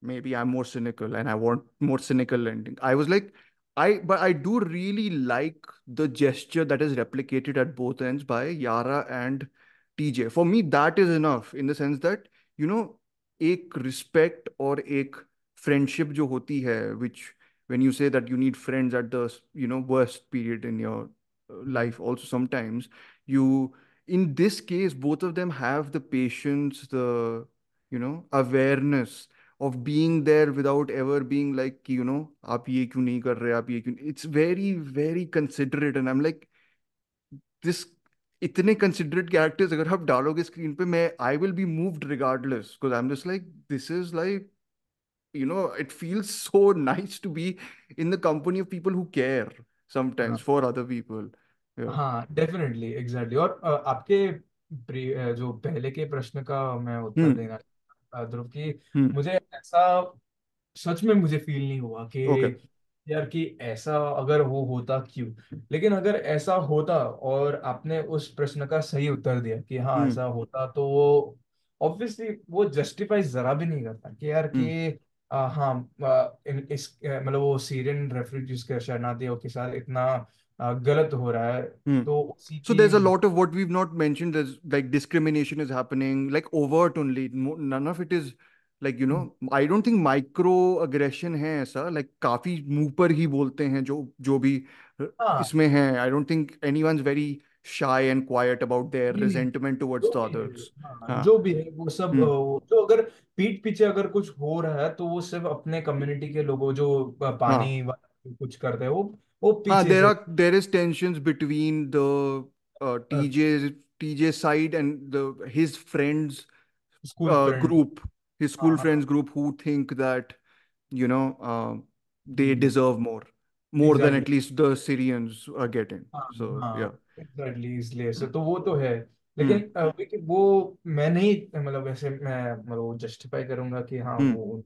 maybe I'm more cynical and I want more cynical ending. I was like, but I do really like the gesture that is replicated at both ends by Yara and TJ. For me, that is enough in the sense that, you know, एक respect और एक friendship जो होती है, which when you say that you need friends at the, you know, worst period in your life, also sometimes you, in this case, both of them have the patience, the, you know, awareness of being there without ever being like कि, you know, आप ये क्यों नहीं कर रहे, आप ये क्यों, it's very considerate. And I'm like, this इतने considerate characters अगर आप डालोगे स्क्रीन पे, मैं I will be moved regardless, because I'm just like, this is like, you know, it feels so nice to be in the company of people who care sometimes for other people. Yeah. हाँ definitely exactly और आपके जो पहले के प्रश्न का मैं उत्तर Hmm. देना ध्रुव की Hmm. मुझे ऐसा सच में मुझे फील नहीं हुआ कि Okay. यार कि ऐसा अगर वो होता क्यों लेकिन अगर ऐसा होता और आपने उस प्रश्न का सही उत्तर दिया कि हाँ Hmm. ऐसा होता तो वो ऑब्वियसली वो जस्टिफाई जरा भी नहीं करता कि यार Hmm. कि हाँ मतलब वो सीरियन रेफ्यूजीज के शरणार्थियों के साथ इतना गलत हो रहा है Hmm. तो उसी So की there's a lot of what we've not mentioned. There's like discrimination is happening, like overt only. None of it is like, you know, I don't think micro aggression है ऐसा. Like काफी मुंह पर ही बोलते हैं जो जो भी हाँ इसमें है. I don't think anyone's very shy and quiet about their नहीं नहीं resentment towards जो the भी है others. हाँ हाँ. जो भी है वो सब Hmm. जो अगर पीठ पीछे अगर कुछ हो रहा है तो वो सिर्फ अपने कम्युनिटी के लोगों जो हाँ. पानी वाला कुछ करते हैं वो पीछे There से are there is tensions between the a, TJ side and the his friends school friend group, his हाँ school हाँ friends group, who think that, you know, they deserve more than exactly at least the Syrians are getting. हाँ So yeah. हाँ exactly इसलिए से तो वो तो है लेकिन Hmm. लेकिन वो मैं नहीं मतलब वैसे मैं मतलब वो जस्टिफाई करूंगा कि हाँ Hmm. वो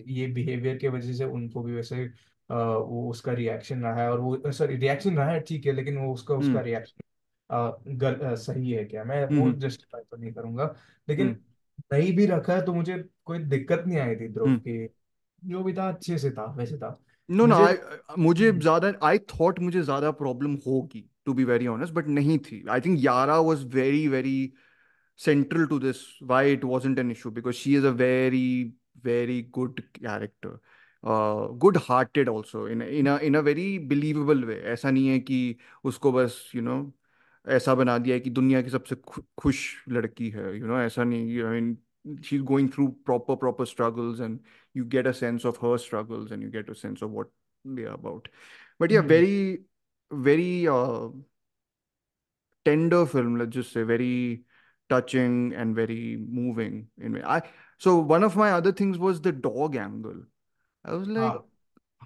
ये बिहेवियर के वजह से उनको भी वैसे वो उसका रिएक्शन रहा है और वो सॉरी रिएक्शन रहा है ठीक है लेकिन वो उसका Hmm. उसका रिएक्शन सही है क्या मैं वो Hmm. जस्टिफाई तो नहीं करूंगा लेकिन Hmm. नहीं भी रखा है तो मुझे कोई दिक्कत नहीं आई थी ध्रुव Hmm. की जो भी था अच्छे से था वैसे था No, no, मुझे मुझे ज्यादा I thought मुझे ज्यादा प्रॉब्लम होगी, to be very honest, but नहीं थी. I think Yara was very central to this, why it wasn't an issue, because she is a very, very good character. Good hearted also, in a very believable way. ऐसा नहीं है कि उसको बस ऐसा बना दिया है कि दुनिया की सबसे खुश लड़की है, ऐसा नहीं. I mean, she's going through proper struggles, and you get a sense of her struggles, and you get a sense of what they are about. But yeah, hmm. very, very tender film, let's just say, very touching and very moving in way. So one of my other things was the dog angle. I was like,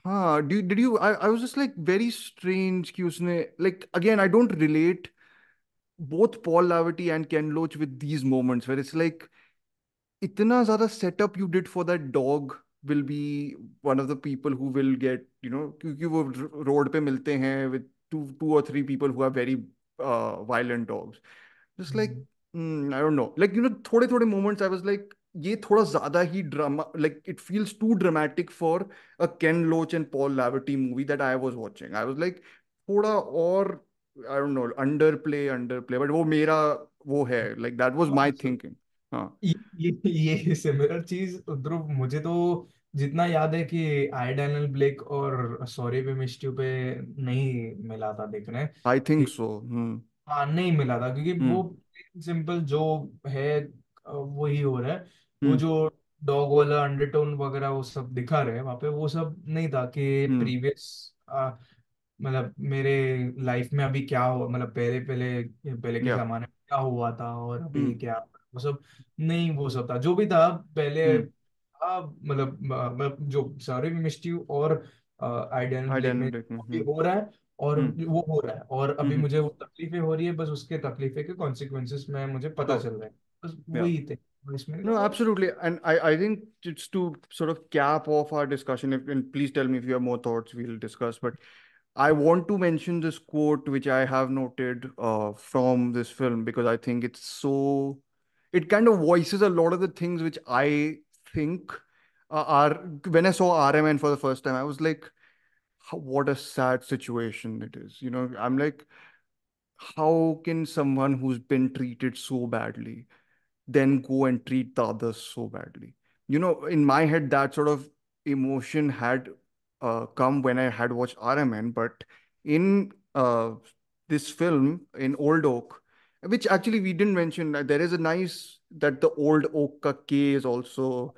हाँ huh, did you I was just like, very strange कि उसने, like, again, I don't relate both Paul Lavity and Ken Loach with these moments where it's like, इतना ज़्यादा setup you did for that dog will be one of the people who will get, क्योंकि वो road पे मिलते हैं with two or three people who are very violent dogs. Just like, I don't know, like, थोड़े थोड़े moments I was like, ये थोड़ा ज्यादा ही drama, like it feels too dramatic for a Ken Loach and Paul Lavity movie that I was watching. I was like, थोड़ा और, I don't know, underplay, but वो मेरा वो है, like that was my हाँ। thinking. हाँ. ये similar चीज ध्रुव, मुझे तो जितना याद है कि आई डैनियल ब्लेक और सॉरी वी मिस्ड यू पे नहीं मिला था देखने I think कि so. हाँ नहीं मिला था, क्योंकि वो Hmm. सिंपल जो है वही हो रहा है। वो Hmm. जो डॉग वाला अंडरटोन वगैरह वो सब दिखा रहे हैं वहाँ पे, वो सब नहीं था कि Hmm. प्रीवियस मतलब मेरे लाइफ में अभी क्या हुआ, मतलब पहले पहले पहले के Yeah. जमाने में क्या हुआ था और अभी Hmm. क्या, वो सब नहीं। वो सब था जो भी था पहले Hmm. था, मतलब जो सॉरी मिस्टी और आइडियन I ब्लेक में didn't take. अभी हो रहा है, और Hmm. वो हो रहा है, और अभी Hmm. मुझे वो तकलीफें हो रही है, बस उसके तकलीफे के कॉन्सिक्वेंसेस में मुझे पता Sure. चल रहा है, बस Yeah. वही थे। और इसमें No, तो absolutely. And I think it's to sort of cap off our discussion. And please tell me if you have more thoughts, we'll discuss. But I want to mention this quote, which I have noted from this film, because I think it kind of voices a lot of the things which I think are, when I saw RMN for the first time, I was like, what a sad situation it is. I'm like, how can someone who's been treated so badly then go and treat the others so badly? In my head, that sort of emotion had come when I had watched RMN, but in this film, in Old Oak, which actually we didn't mention, there is a nice that the Old Oak ka K is also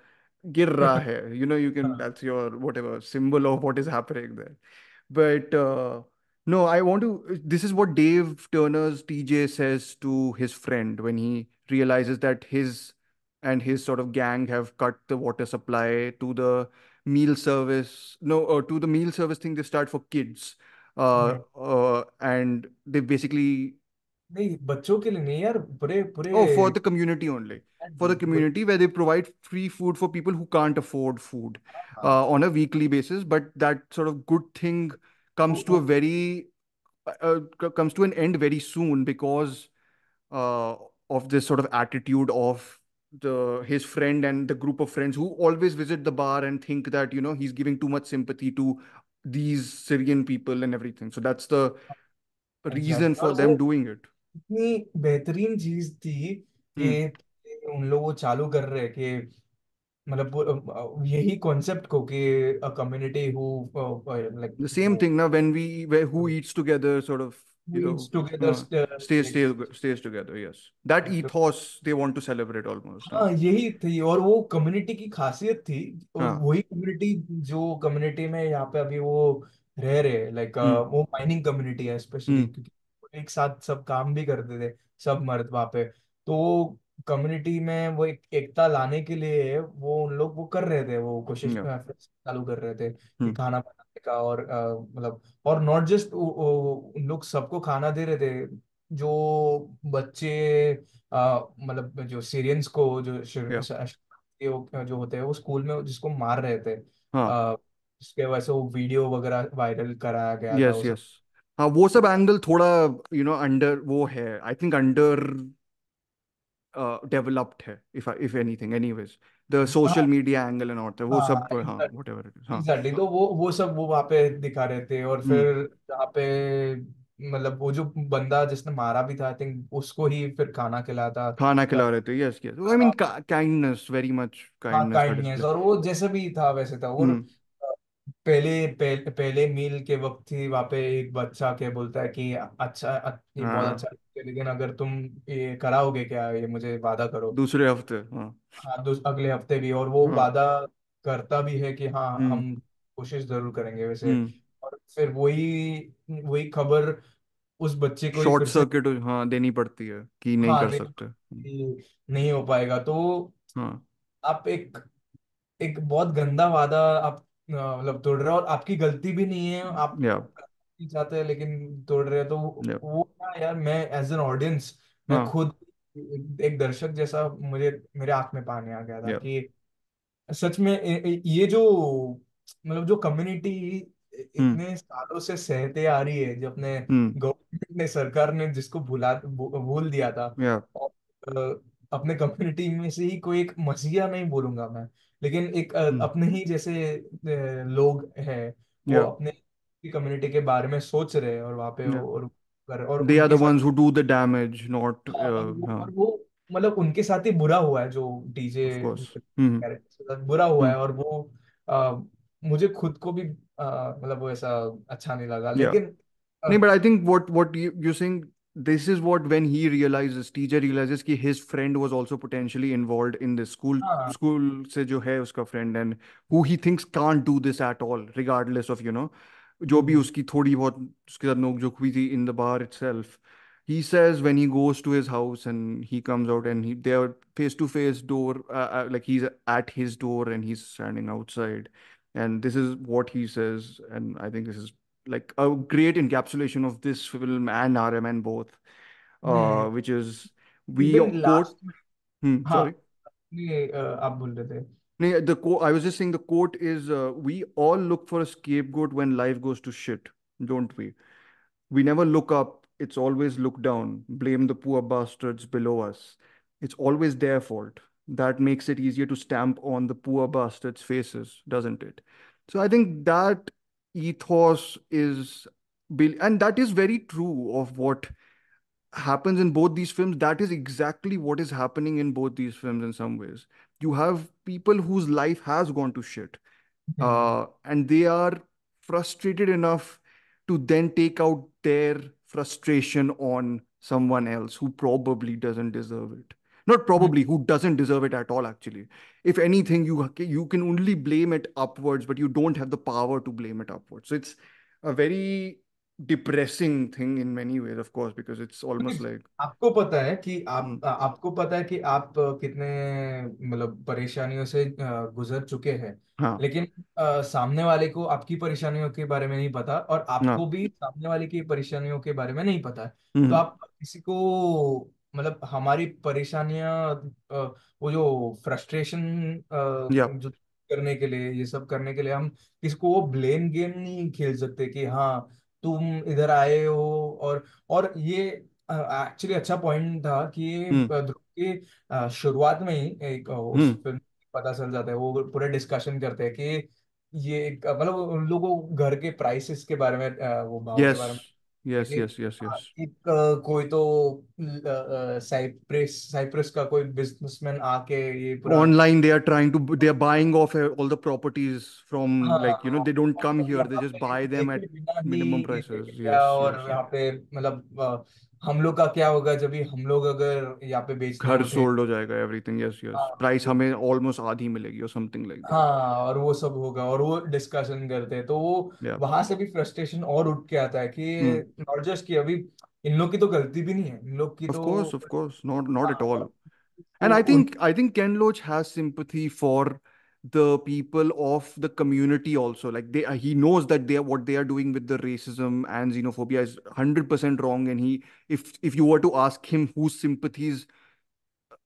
gir raha hai. You can, हाँ। that's your whatever symbol of what is happening there. But no, I want to. This is what Dave Turner's TJ says to his friend when he realizes that his and his sort of gang have cut the water supply to the meal service. No, to the meal service thing they start for kids. And they basically, नहीं बच्चों के लिए नहीं यार, पूरे पूरे oh, for the community only. For the community, where they provide free food for people who can't afford food हाँ। on a weekly basis. But that sort of good thing वो, comes to a वो, very comes to an end very soon because uh, of this sort of attitude of the his friend and the group of friends who always visit the bar and think that he's giving too much sympathy to these Syrian people and everything. So that's the reason exactly. और for वो them doing it. इतनी बेहतरीन चीज थी Hmm. कि उन लोग वो चालू कर रहे हैं कि मतलब यही कॉन्सेप्ट को कि a community who like The same thing now when where who eats together sort of meets together stays together. Yes, that ethos they want to celebrate almost. Huh? हाँ यही थी, और वो कम्युनिटी की खासियत थी। और Huh. वही कम्युनिटी जो कम्युनिटी में यहाँ पे अभी वो रह रहे, लाइक Hmm. वो माइनिंग कम्युनिटी है स्पेशली, Hmm. क्योंकि वो एक साथ सब काम भी करते थे, सब मर्द वहाँ पे। तो कम्युनिटी में वो एक एकता लाने के लिए वो उन लोग वो कर रहे थे, वो कोशिश Yeah. चालू कर रहे थे कि Hmm. खाना बनाने का, और मतलब और नॉट जस्ट उन लोग सबको खाना दे रहे थे, जो बच्चे मतलब जो सीरियंस को जो Yeah. जो होते हैं वो स्कूल में जिसको मार रहे थे, हाँ. इसके वजह से वो वीडियो वगैरह वायरल कराया गया था Yes, वो सब। yes. हाँ, वो सब एंगल थोड़ा अंडर वो है, आई थिंक अंडर डेवलप्ड है, if anything, anyways, the social हाँ media angle and all that, वो हाँ सब हाँ, whatever it is. हाँ. एग्जैक्टली। तो वो सब वो वहाँ पे दिखा रहे थे, और हम्म. फिर जहाँ पे मतलब वो जो बंदा जिसने मारा भी था, आई थिंक उसको ही फिर खाना खिलाया था। खाना खिला रहे थे, yes yes, I mean kindness, very much हाँ, काइंडनेस का काइंडनेस, डिस्प्ले। और वो जैसे भी था वैसे था। और हम्म। पहले मील के वक्त ही वहाँ पे एक बच्चा के बोलता है कि अच्छा, ये बहुत हाँ, अच्छा है, लेकिन अगर तुम ये कराओगे क्या, ये मुझे वादा करो। दूसरे हफ्ते, हाँ। हाँ, अगले हफ्ते भी, और वो हाँ। वादा करता भी है कि हाँ हम्म। हम कोशिश जरूर करेंगे वैसे। हम्म। और फिर वही वही खबर उस बच्चे को ही शॉर्ट फिर से, सर्किट, हाँ, देनी पड़ती है कि नहीं हाँ कर सकते। नहीं हो पाएगा। तो हाँ। आप एक एक बहुत गंदा वादा आप मतलब तोड़ रहे हो, और आपकी गलती भी नहीं है, आप या नहीं चाहते लेकिन तोड़ रहे हो। तो या वो ना यार, मैं एज एन ऑडियंस, मैं हाँ। खुद एक दर्शक जैसा, मुझे मेरे आंख में पानी आ गया था या कि सच में ये जो मतलब जो कम्युनिटी हम्म। इतने सालों से सहते आ रही है, जो अपने हम्म। गवर्नमेंट ने, सरकार ने जिसको भूल दिया था। या और अपने कम्युनिटी में से ही कोई एक मसीहा, नहीं बोलूंगा मैं, लेकिन एक हम्म। अपने ही जैसे लोग हैं, वो या अपने कम्युनिटी के बारे में सोच रहे हैं, और वहाँ पे या और दे आर द उनके साथ, ones who do the damage, not हाँ, हाँ, और वो मतलब उनके साथ ही बुरा हुआ है, जो डीजे of course। कैरेक्टर के साथ बुरा हुआ है। हम्म। और वो आ, मुझे खुद को भी मतलब वो ऐसा अच्छा नहीं लगा, या लेकिन no, but I think what you're saying, this is what, when he realizes, TJ realizes कि his friend was also potentially involved in this हाँ, school से जो है उसका friend, and who he thinks can't do this at all, regardless of, जो भी हम्म, उसकी थोड़ी बहुत उसके साथ नोकझोंक हुई थी in the bar itself. He says when he goes to his house and he comes out and they are face to face door, like he's at his door and he's standing outside, and this is what he says, and I think this is like a great encapsulation of this film and RMN both, hmm, which is we even quote. Last में, हाँ, Sorry. ये आप बोल रहे थे। No, the quote, I was just saying the quote is, we all look for a scapegoat when life goes to shit, don't we? We never look up, it's always look down, blame the poor bastards below us. It's always their fault. That makes it easier to stamp on the poor bastards' faces, doesn't it? So I think that ethos is, and that is very true of what happens in both these films. That is exactly what is happening in both these films in some ways. You have people whose life has gone to shit, hmm, and they are frustrated enough to then take out their frustration on someone else who probably doesn't deserve it. Not probably, who doesn't deserve it at all, actually. If anything, you can only blame it upwards, but you don't have the power to blame it upwards. So it's a very depressing thing in many ways, of course, because it's almost like, आपको पता है कि hmm, आपको पता है कि आप कितने मतलब परेशानियों से गुजर चुके हैं, हाँ, लेकिन सामने वाले को आपकी परेशानियों के बारे में नहीं पता, और आपको हाँ, भी सामने वाले की परेशानियों के बारे में नहीं पता है। तो hmm, आप किसी को मतलब हमारी परेशानियां, वो जो फ्रस्ट्रेशन yeah, जो करने के लिए, ये सब करने के लिए, हम किसी को वो ब्लेम गेम नहीं खेल सकते कि हाँ तुम इधर आए हो। और ये एक्चुअली अच्छा पॉइंट था कि ये hmm, ध्रुव के शुरुआत में ही एक उस hmm, फिल्म पता चल जाता है, वो पूरे डिस्कशन करते हैं कि ये एक मतलब उन लोगों को घर के प्राइसेस के बारे में, वो भाव के yes, बारे में है yes, कि yes, yes, yes. एक कोई तो साइप्रस का कोई बिजनेसमैन आके ये पूरा, Online they are trying to, they are buying off all the properties from, हाँ, like, they don't come here, they यहाँ just पे buy them देखे at बिना minimum ही prices. क्या, Yes, और yes, yes. यहाँ पे मतलब हम लोग का क्या होगा जब भी हम लोग अगर यहाँ पे बेचने घर उठे। सोल्ड हो जाएगा everything, yes, yes, हाँ, प्राइस हमें ऑलमोस्ट आधी मिलेगी or something like that. हाँ, और वो सब होगा, और वो डिस्कशन करते हैं, तो वो Yeah. वहां से भी फ्रस्ट्रेशन और उठ के आता है कि Hmm. नॉट जस्ट कि अभी इन लोग की तो गलती भी नहीं है, इन लोग की तो, Of course, not at all. हाँ, And वो उन, I think Ken Loach has sympathy for the people of the community also. Like, he knows that what they are doing with the racism and xenophobia is 100% wrong. And if you were to ask him whose sympathies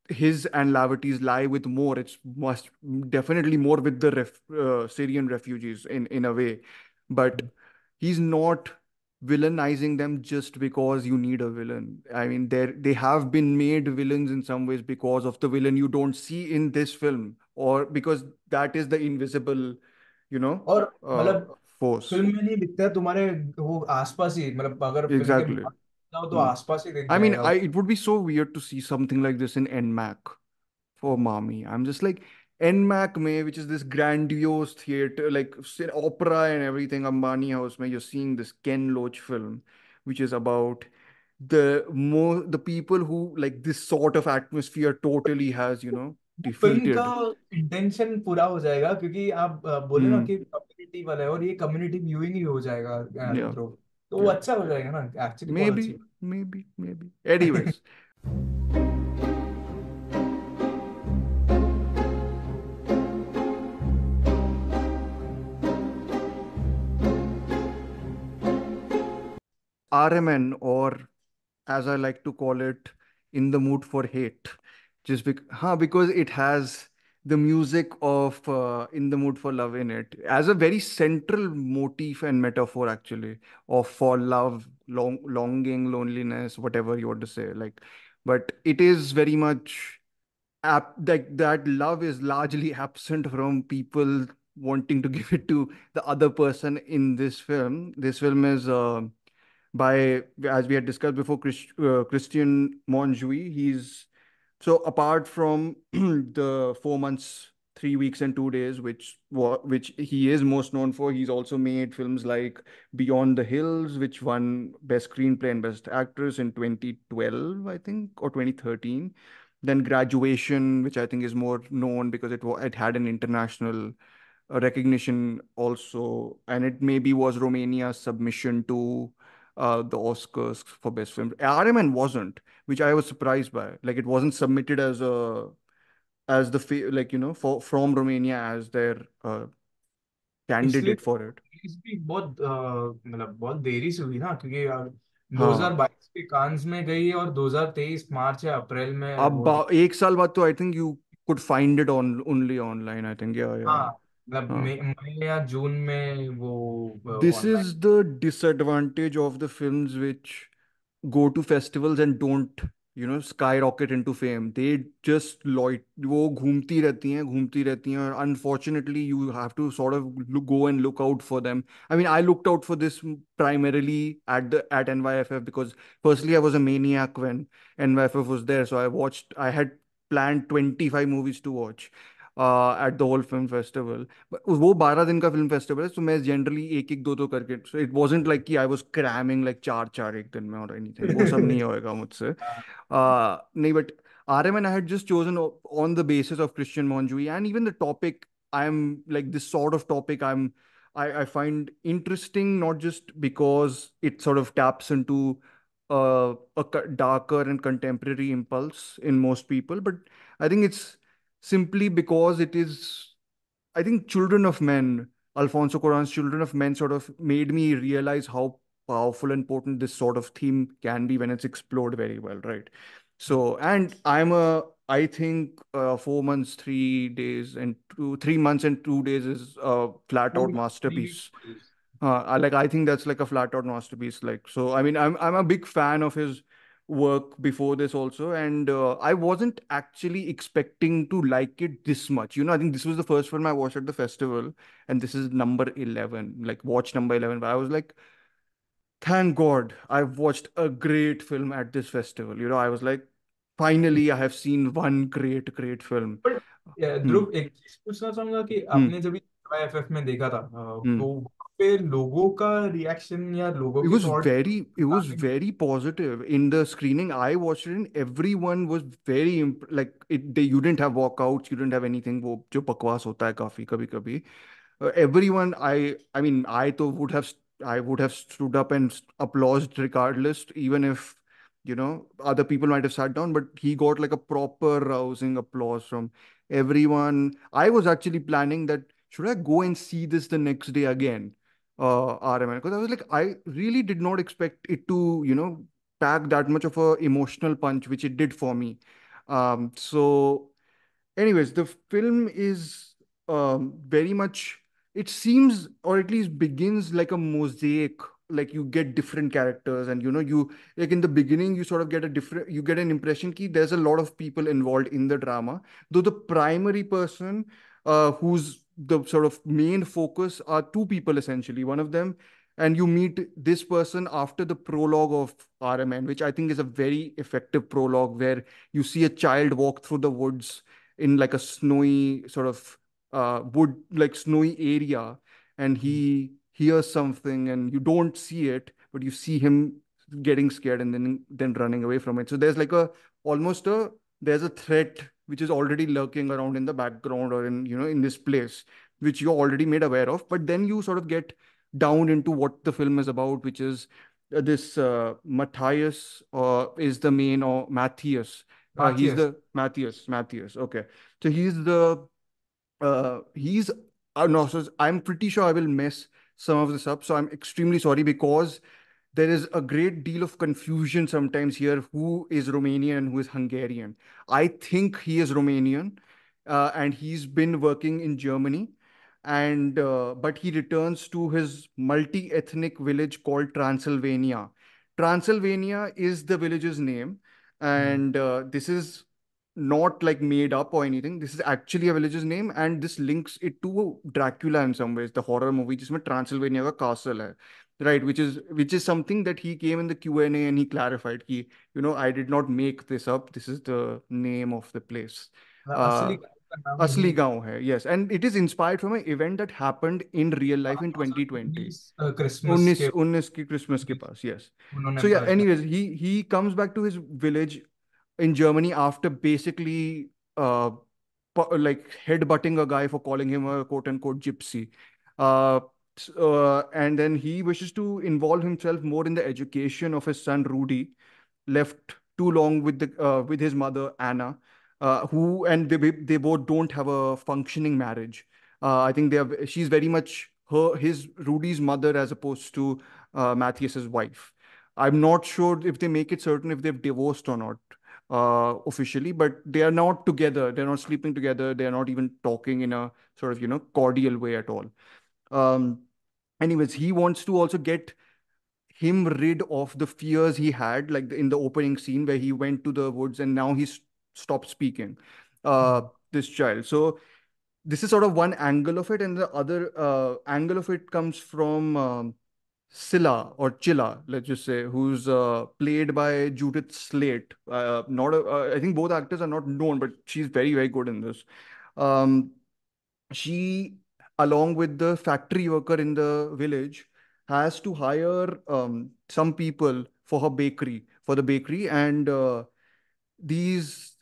his and Laverty's lie with more, it's must definitely more with the Syrian refugees in a way, but he's not villainizing them just because you need a villain. I mean, they have been made villains in some ways because of the villain you don't see in this film, or because that is the invisible, you know, और uh, मतलब force. Film में नहीं दिखता है तुम्हारे, वो आसपास ही, मतलब अगर फिल्म के Exactly. बाहर जाओ तो Hmm. आसपास ही दिख I mean, जाएगा। it would be so weird to see something like this in NMAC for Mami. I'm just like NMAC May, which is this grandiose theater, like opera and everything, Ambani House, where you're seeing this Ken Loach film, which is about the people who like this sort of atmosphere totally has, film का defeated. Intention पूरा हो जाएगा, क्योंकि आप बोले ना Hmm. कि community वाला है, और ये कम्युनिटी व्यूइंग ही हो जाएगा Yeah. ध्रुव, तो वो Yeah. अच्छा हो जाएगा ना, एक्चुअली बहुत अच्छी। Maybe. Anyways. RMN, or as I like to call it, In the Mood for Hate. Because it has the music of In the Mood for Love in it as a very central motif and metaphor, actually, of for love, longing, loneliness, whatever you want to say. Like, but it is very much like that love is largely absent from people wanting to give it to the other person in this film. This film is by, as we had discussed before, Christian Monjui. He's so apart from the 4 months, 3 weeks, and 2 days, which he is most known for, he's also made films like Beyond the Hills, which won Best Screenplay and Best Actress in 2012, I think, or 2013. Then Graduation, which I think is more known because it had an international recognition also, and it maybe was Romania's submission to the Oscars for best film. RMN wasn't, which I was surprised by. Like it wasn't submitted like for from Romania as their इसलिए candidate for it. Release भी बहुत मतलब बहुत देरी से हुई ना, क्योंकि हाँ, 2022 के कांस में गई और 2023 मार्च या अप्रैल में अब वो एक साल बाद तो I think you could find it on only online. I think, yeah. हाँ, मतलब हाँ. मई या जून में वो This online. is the disadvantage of the films which go to festivals and don't, skyrocket into fame. They just वो घूमती रहती हैं, और unfortunately you have to sort of go and look out for them. I mean, I looked out for this primarily at NYFF because firstly I was a maniac when NYFF was there, so I had planned 25 movies to watch at the whole film festival. वो 12 दिन का film festival है, तो मैं generally एक एक दो करके, सो इट वाजंट लाइक कि आई वाज क्रैमिंग लाइक चार चार एक दिन में और एनीथिंग, वो सब नहीं होएगा मुझसे। नहीं, but RMN I had just chosen on the basis of Christian Monjui, and even the topic, I'm like this sort of topic I find interesting, not just because it sort of taps into darker and contemporary impulse in most people, but I think it's simply because it is, I think Children of Men, Alfonso Cuarón's Children of Men sort of made me realize how powerful and potent this sort of theme can be when it's explored very well, right? So, and I think 4 months, 3 days, and 3 months and 2 days is a flat out 2 3 weeks। masterpiece. I think that's like a flat out masterpiece. Like, so I mean, I'm a big fan of his work before this also, and I wasn't actually expecting to like it this much. I think this was the first film I watched at the festival, and this is number 11, like watch number 11. But I was like, thank God I've watched a great film at this festival. I was like, finally I have seen one great film. पर Hmm. ध्रुव, एक चीज पूछना चाहूंगा कि Hmm. आपने जब F में देखा था, Hmm. तो वहाँ पे लोगों का रिएक्शन या लोगों It की was thought very positive in the screening I watched it in. Everyone was very like you didn't have walkouts, you didn't have anything वो जो बकवास होता है काफी कभी कभी. Everyone, I mean, I would have stood up and applauded regardless, even if other people might have sat down, but he got like a proper rousing applause from everyone. I was actually planning that should I go and see this the next day again, RMN, because I was like, I really did not expect it to pack that much of a emotional punch, which it did for me. So anyways, the film is very much, it seems, or at least begins like a mosaic. Like you get different characters, and you like in the beginning, you sort of you get an impression that there's a lot of people involved in the drama, though the primary person who's the sort of main focus are two people essentially. One of them, and you meet this person after the prologue of RMN, which I think is a very effective prologue where you see a child walk through the woods in like a snowy sort of wood, like snowy area, and he hears something, and you don't see it, but you see him getting scared and then running away from it. So there's like a almost a there's a threat which is already lurking around in the background or in in this place which you're already made aware of, but then you sort of get down into what the film is about, which is this Matthias is the main, or Matthias. He's Matthias. the Matthias. Okay, so he's no, so I'm pretty sure I will mess some of this up. So I'm extremely sorry because there is a great deal of confusion sometimes here who is Romanian and who is Hungarian. I think he is Romanian, and he's been working in Germany, and but he returns to his multi-ethnic village called Transylvania. Transylvania is the village's name, Hmm. and this is not like made up or anything. This is actually a village's name, and this links it to Dracula in some ways, the horror movie, जिसमें Transylvania का castle है, right? Which is something that he came in the Q&A and he clarified. I did not make this up. This is the name of the place. असली Uh, का नाम Asli यही Gaon hai, yes, and it is inspired from an event that happened in real life in 2020. 2019 Christmas 19 के 19 की Christmas के पास, yes. उन्होंने So yeah, क्या anyways, he comes back to his village in Germany after basically like headbutting a guy for calling him a quote unquote gypsy. Uh, and then he wishes to involve himself more in the education of his son Rudy, left too long with his mother Anna, who and they both don't have a functioning marriage. I think she's very much his Rudy's mother as opposed to Matthias's wife. I'm not sure if they make it certain if they've divorced or not officially, but they are not together. They're not sleeping together. They're not even talking in a sort of cordial way at all. Um, Anyways, he wants to also get him rid of the fears he had, like in the opening scene where he went to the woods and now he's stopped speaking. Uh, this child. So this is sort of one angle of it, and the other angle of it comes from Scylla or Chilla, let's just say, who's played by Judith Slate. Not I think both actors are not known, but she's very, very good in this. Um, she, along with the factory worker in the village, has to hire some people for her bakery, for the bakery, and these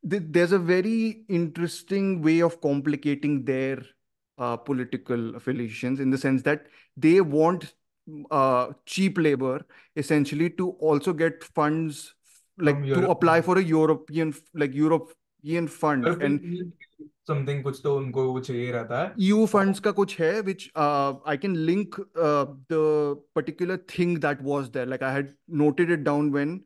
there's a very interesting way of complicating their political affiliations in the sense that they want cheap labor essentially to also get funds, from like to Europe apply for a European fund, and something कुछ तो उनको वो चाहिए रहता है EU और funds का कुछ है, which I can link the particular thing that was there. Like I had noted it down when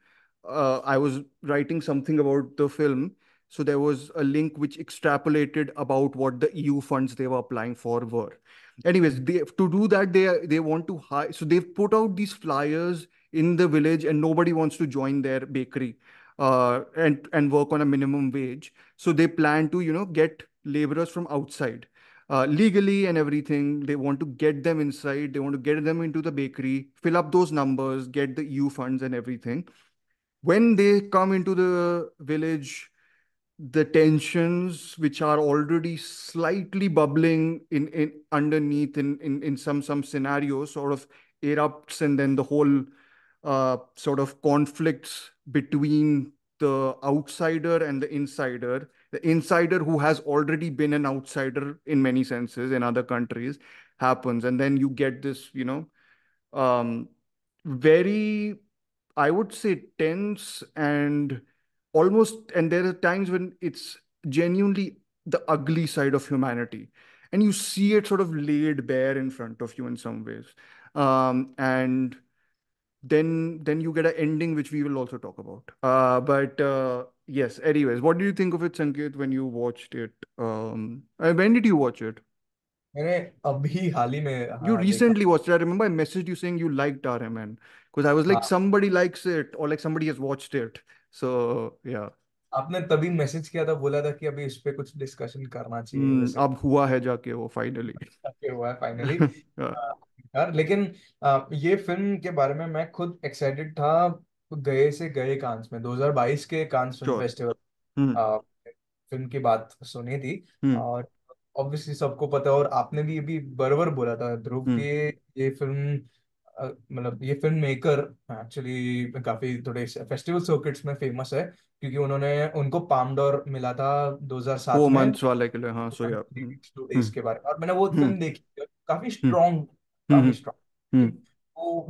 I was writing something about the film. So there was a link which extrapolated about what the EU funds they were applying for were. Anyways, to do that, they want to hire. So they've put out these flyers in the village, and nobody wants to join their bakery and work on a minimum wage. So they plan to get laborers from outside legally and everything. They want to get them inside. They want to get them into the bakery, fill up those numbers, get the EU funds and everything. When they come into the village, the tensions which are already slightly bubbling in underneath in some scenarios sort of erupts, and then the whole sort of conflicts between the outsider and the insider who has already been an outsider in many senses in other countries happens, and then you get this um, very, I would say, tense and almost, and there are times when it's genuinely the ugly side of humanity. And you see it sort of laid bare in front of you in some ways. And then you get an ending, which we will also talk about. But yes, anyways, what do you think of it, Sanket, when you watched it? When did you watch it? मैंने अभी हाल ही में You हाँ देखा recently watched it. I remember I messaged you saying you liked RMN because I was like, हाँ somebody likes it or like somebody has watched it. So yeah. आपने तभी message किया था, बोला था कि अभी इस पे कुछ डिस्कशन करना चाहिए, जैसे अब हुआ है जाके वो फाइनली। कि हुआ है फाइनली। यार लेकिन ये फिल्म के बारे में मैं खुद एक्साइटेड था, गए से गए कांस में 2022 के कांस फिल्म श्योर। फेस्टिवल हम्म। फिल्म की बात सुनी थी। हम्म। और ऑब्वियसली सबको पता है, और आपने भी अभी बराबर बोला था ध्रुव हम्म। के ये फिल्म मतलब ये फिल्म मेकर एक्चुअली काफी थोड़े फेस्टिवल सर्किट्स में फेमस है, क्योंकि उन्होंने उनको पाम डोर मिला था 2007 फोर में मंथ्स वाले के लिए, हाँ, सो या। 2 days के बारे में, और मैंने वो हम्म। फिल्म देखी है, काफी हम्म। स्ट्रॉन्ग, काफी हम्म। स्ट्रॉन्ग। हम्म।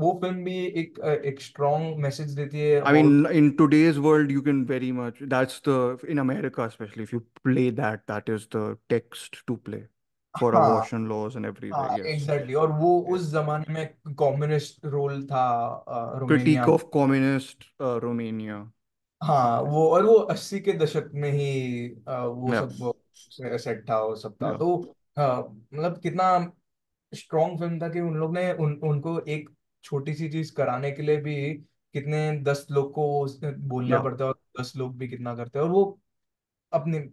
वो फिल्म भी एक स्ट्रॉन्ग मैसेज देती है। I और mean, in today's world, you can very much, that's the, in America especially, if you play that, that is the text to play for हाँ, abortion laws and everywhere. हाँ Yes. Exactly, और वो Yes. उस जमाने में communist role था Critique Romania. of communist Romania. हाँ वो, और वो 80 के दशक में ही वो Yeah. सब सेट था, वो सब था, Yeah. तो मतलब कितना स्ट्रॉन्ग फिल्म था कि उन लोग ने उनको एक छोटी सी चीज कराने के लिए भी कितने 10 लोग को बोलना Yeah. पड़ता है, और 10 लोग भी कितना करते हैं, और वो अपने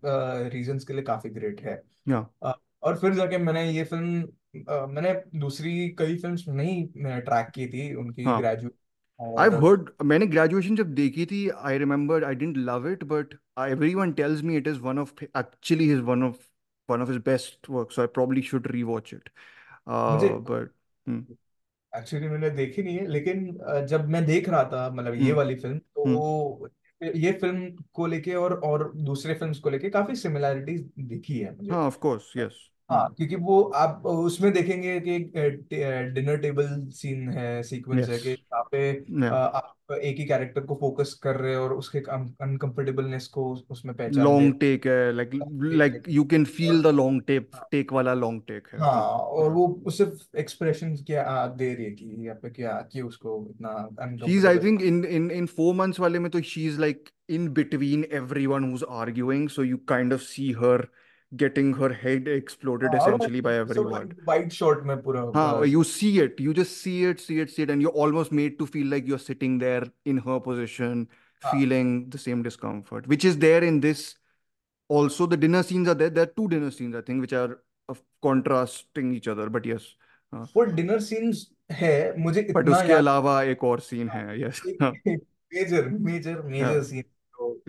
रीजंस के लिए काफी ग्रेट है। Yeah. और फिर जाके मैंने ये फिल्म मैंने दूसरी कई फिल्म्स नहीं ट्रैक की थी उनकी, हाँ, ग्रेजुएट I've और heard, मैंने graduation जब देखी थी, I remember I didn't love it, but everyone tells me it is one of, actually is one of his best works, so I probably should rewatch it. मुझे But hmm, actually मैंने देखी नहीं है, लेकिन जब मैं देख रहा था मतलब ये hmm, वाली फिल्म, hmm. तो ये फिल्म को लेके और दूसरे फिल्म्स को लेके काफी सिमिलैरिटीज दिखी है मुझे। हाँ, of course, yes. Hmm. हाँ, क्योंकि वो आप उसमें देखेंगे कि डिनर टेबल सीन है, सीक्वेंस है, Yes. कि यहाँ पे Yeah. आप एक ही कैरेक्टर को फोकस कर रहे हैं और उसके अनकंफर्टेबलनेस को उसमें पहचान रहे लॉन्ग टेक है, like हैं। you can feel और the long take वाला लॉन्ग टेक है। हाँ, हाँ। और हाँ। वो सिर्फ एक्सप्रेशन क्या दे रही है कि यहाँ पे क्या कि उसको इतना She's, I uncomfortable. think, in 4 months वाले में तो she's like in between everyone who's arguing, so you kind of see her getting her head exploded हाँ, और essentially by वो सब everyone. वाइड शॉट में पूरा हाँ, you see it, you just see it, and you're almost made to feel like you're sitting there in her position, हाँ, feeling the same discomfort, which is there in this. Also, the dinner scenes are there. There are two dinner scenes, I think, which are of contrasting each other. But yes, वो dinner scenes है, मुझे but इतना उसके याद। अलावा एक और scene है। Yes. एक major major Yeah. Major scene,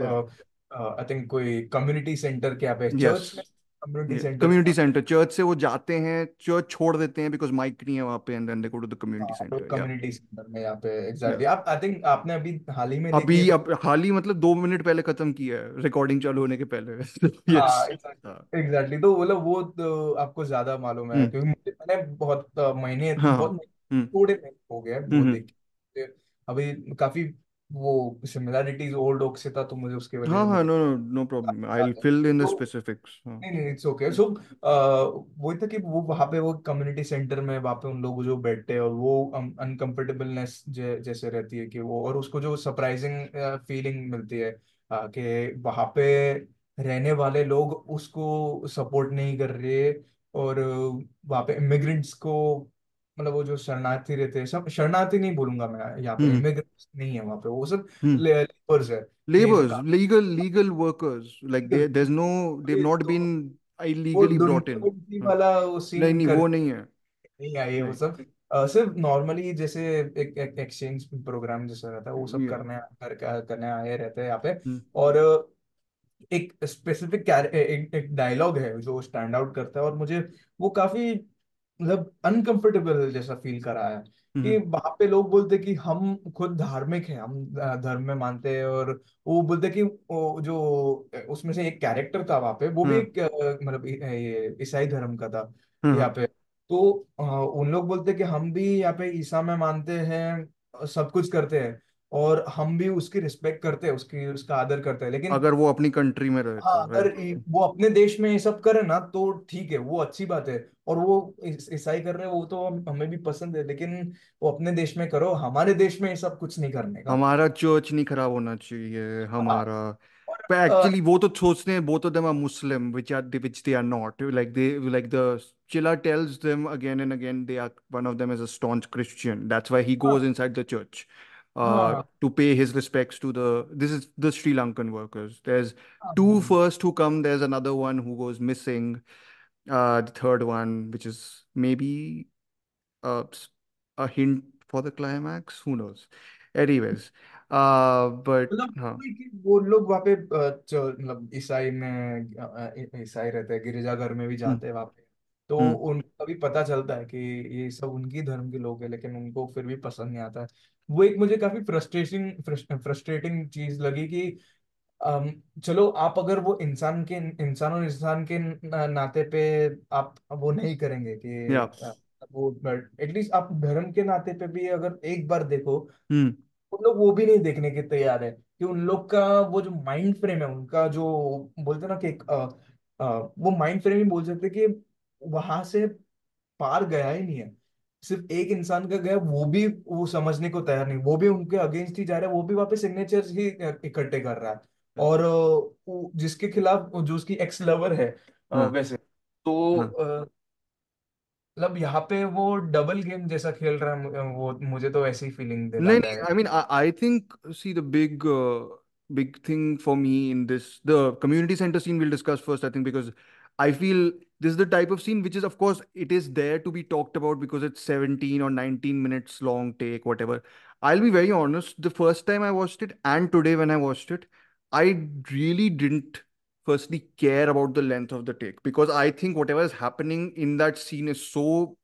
Yeah. तो आई थिंक कोई कम्युनिटी सेंटर के यहाँ पे, चर्च में Yes. Community Yeah. Centre. Community center. Church से वो जाते हैं, चर्च छोड़ देते हैं बिकॉज माइक नहीं है वहाँ पे, and then they go to the community हाँ, तो सेंटर। या कम्युनिटी सेंटर में यहाँ पे या एग्जैक्टली, आप आई थिंक आपने अभी हाल ही में देखी है अभी तो। अब हाल ही, मतलब 2 मिनट पहले खत्म किया है, रिकॉर्डिंग चालू होने के पहले। यस। हाँ एग्जैक्टली, तो मतलब वो तो आपको ज्यादा मालूम है, हम्म। क्योंकि मैंने बहुत महीने, हाँ। बहुत हम्म। थोड़े महीने हो गए वो हम्म। देख के। अभी काफी वो सिमिलैरिटीज ओल्ड ओक से था, तो मुझे उसकी वजह हाँ, से हाँ, मुझे no, no, no problem, I will याद है। फिल इन द तो स्पेसिफिक्स। हाँ। नहीं नहीं, इट्स ओके। सो वही था कि वो वहां पे वो कम्युनिटी सेंटर में वहां पे उन लोग जो बैठते हैं, और वो अनकंफर्टेबलनेस जैसे रहती है कि वो, और उसको जो सरप्राइजिंग फीलिंग मिलती है कि वहां पे रहने वाले लोग उसको सपोर्ट नहीं कर रहे, और वहां पे इमिग्रेंट्स को, मतलब वो जो शरणार्थी रहते हैं, सब शरणार्थी नहीं बोलूंगा मैं, यहाँ पे हम्म। इमिग्रेंट्स नहीं है वहां पे, वो सब हम्म। लेबर्स है कि Laborers, legal workers, like there's no, they've not तो been वो illegally brought in. दुर्नीति हाँ। वाला वो नहीं, सीन नहीं, कर वो नहीं है। नहीं आए वो नहीं। सब। सिर्फ नॉर्मली जैसे एक एक्सचेंज प्रोग्राम जैसा रहता है, वो सब Yeah. करने आए रहते हैं यहाँ पे। हम्म। और एक स्पेसिफिक एक डायलॉग है जो स्टैंड आउट करता है, और मुझे वो काफी मतलब अनकंफर्टेबल जैसा फील करा है, कि हम्म। वहां पे लोग बोलते कि हम खुद धार्मिक हैं, हम धर्म में मानते हैं, और वो बोलते कि वो जो उसमें से एक कैरेक्टर था वहां पे, वो भी हाँ। एक मतलब ये ईसाई धर्म का था हाँ। यहाँ हाँ। पे। तो उन लोग बोलते कि हम भी यहाँ पे ईसा में मानते हैं, सब कुछ करते हैं, और हम भी उसकी रिस्पेक्ट करते हैं, उसकी उसका आदर करते हैं, लेकिन अगर वो अपनी कंट्री में रहे हाँ, तो, अगर राइट। वो अपने देश में ये सब करे ना तो ठीक है, वो अच्छी बात है, और वो ईसाई कर रहे हैं वो तो हमें भी पसंद है, लेकिन वो अपने देश में करो, हमारे देश में ये सब कुछ नहीं करने का। हमारा चर्च नहीं खराब होना चाहिए, हाँ, हमारा। और पर एक्चुअली वो तो सोचते हैं, both of them are Muslim, which they are not. Like the Chilla tells them again and again, they are, one of them is a staunch Christian. That's why he हाँ, goes inside the church. हाँ to pay his respects to this is the Sri Lankan workers. There's हाँ two first who come. There's another one who goes missing. The third one, which is maybe uh, s- a hint for the climax. Who knows? Anyways, but मतलब कि वो लोग वहाँ पे मतलब ईसाई में ईसाई रहते हैं, गिरजाघर में भी hmm, जाते हैं वहाँ पे। तो hmm, उनको अभी पता चलता है कि ये सब उनकी धर्म के लोग हैं, लेकिन उनको फिर भी पसंद नहीं आता है। वो एक मुझे काफी फ्रस्ट्रेटिंग चीज लगी कि अम, चलो आप अगर वो इंसान और इंसान के नाते पे आप वो नहीं करेंगे कि yeah. वो एटलीस्ट आप धर्म के नाते पे भी अगर एक बार देखो, Hmm, उन लोग वो भी नहीं देखने के तैयार है कि उन लोग का वो जो माइंड फ्रेम है उनका, जो बोलते हैं ना कि एक वो माइंड फ्रेम ही बोल सकते हैं कि वहां से पार गया ही नहीं है। सिर्फ एक इंसान का गया, वो भी वो समझने को तैयार नहीं, वो भी उनके अगेंस्ट ही जा रहा है, वो भी वहां पे सिग्नेचर्स ही इकट्ठे कर रहा है। और जिसके खिलाफ जो उसकी एक्स लवर है huh, वैसे तो huh. मतलब यहाँ पे वो डबल गेम जैसा खेल रहा है, वो मुझे तो ऐसी फीलिंग No, दिलाता है। I mean, I think, see, the big thing for me in this, the community center scene we'll discuss first, I think, because I feel this is the type of scene which is, of course, it is there to be talked about because it's 17 or 19 minutes long take, whatever. I'll be very honest, the first time I watched it and today when I watched it, I really didn't firstly care about the length of the take because I think whatever is happening in that scene is so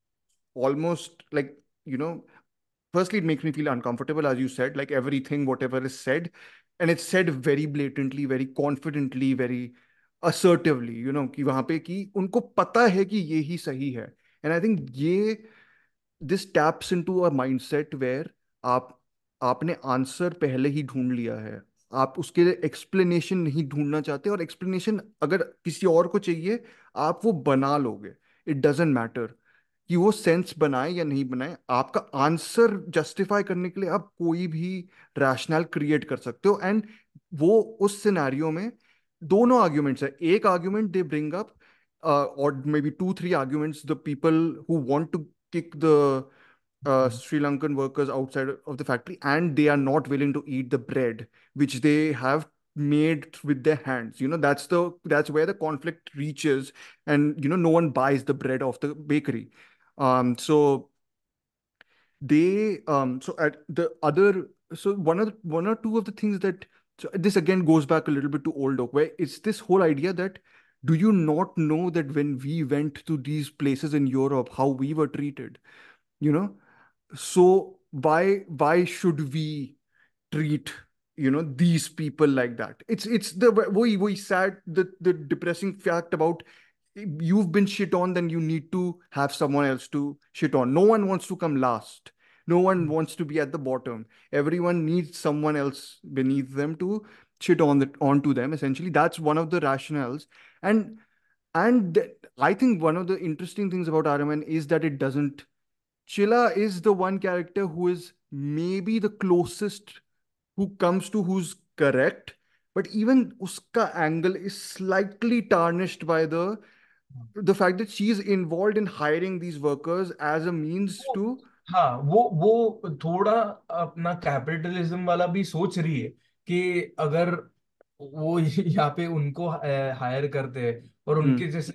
almost like, you know, firstly it makes me feel uncomfortable, as you said, like everything whatever is said, and it's said very blatantly, very confidently, very assertively, कि वहां पे कि उनको पता है कि ये ही सही है. And I think ये this taps into a mindset where आप आपने आंसर पहले ही ढूंढ लिया है, आप उसके लिए एक्सप्लेनेशन नहीं ढूंढना चाहते, और एक्सप्लेनेशन अगर किसी और को चाहिए आप वो बना लोगे. इट डजेंट मैटर कि वो सेंस बनाए या नहीं बनाए, आपका आंसर जस्टिफाई करने के लिए आप कोई भी रैशनल क्रिएट कर सकते हो. एंड वो उस सिनेरियो में दोनों आर्ग्यूमेंट्स है. एक आर्ग्यूमेंट दे ब्रिंग अप, और may be 2 3 arguments, the people who want to kick the Sri Lankan workers outside of the factory, and they are not willing to eat the bread which they have made with their hands. That's where the conflict reaches, and no one buys the bread off the bakery. So so at the other so one or two of the things that, so this again goes back a little bit to Old Oak, where it's this whole idea that, do you not know that when we went to these places in Europe how we were treated, you know so why should we treat these people like that? It's the we sad, the depressing fact about, you've been shit on, then you need to have someone else to shit on. No one wants to come last, no one wants to be at the bottom. Everyone needs someone else beneath them to shit onto them. Essentially, that's one of the rationales. And I think one of the interesting things about RMN is that it doesn't. Chilla is the one character who is maybe the closest, who comes to who's correct, but even uska angle is slightly tarnished by the fact that she's involved in hiring these workers as a means to. हाँ वो थोड़ा अपना capitalism वाला भी सोच रही है कि अगर वो यहाँ पे उनको हायर करते हैं और Hmm, उनके जैसे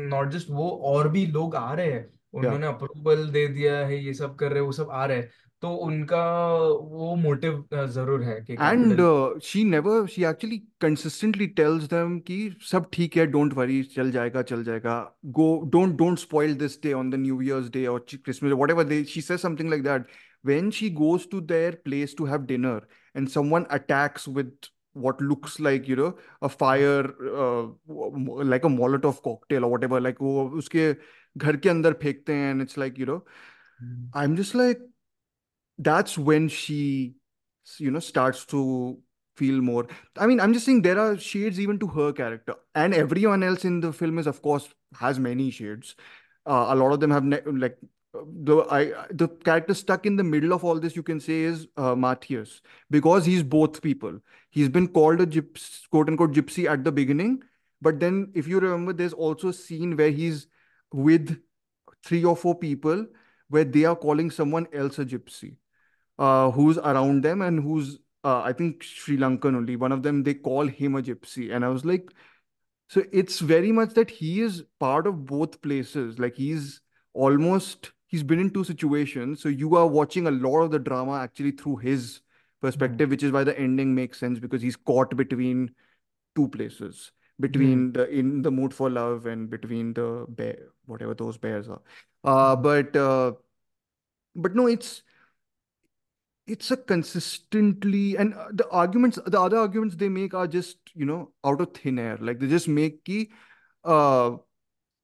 नॉट जस्ट वो और भी लोग आ रहे हैं, yeah. उन्होंने अप्रूवल दे दिया है, ये सब कर रहे हैं, वो सब आ रहे हैं, तो उनका वो मोटिव जरूर है कि And capital. she actually consistently tells them कि सब ठीक है, don't worry, चल जाएगा चल जाएगा. Go, don't spoil this day on the New Year's Day or Christmas or whatever they. She says something like that when she goes to their place to have dinner, and someone attacks with what looks like a fire, like a Molotov cocktail or whatever, like वो उसके घर के अंदर फेंकते हैं, and it's like, I'm just like, that's when she starts to feel more. I mean, I'm just saying there are shades even to her character, and everyone else in the film is, of course, has many shades. A lot of them have like the character stuck in the middle of all this, you can say, is Matthias, because he's both people. He's been called a quote unquote gypsy at the beginning, but then if you remember, there's also a scene where he's with 3 or 4 people where they are calling someone else a gypsy. who's around them and who's I think Sri Lankan only. One of them they call him a gypsy, and I was like, so it's very much that he is part of both places. Like he's been in two situations. So you are watching a lot of the drama actually through his hmm perspective, which is why the ending makes sense because he's caught between two places, hmm between the in the mood for love and between the bear, whatever those bears are. Hmm But no, it's a consistently and the other arguments they make are just out of thin air. Like they just make ki uh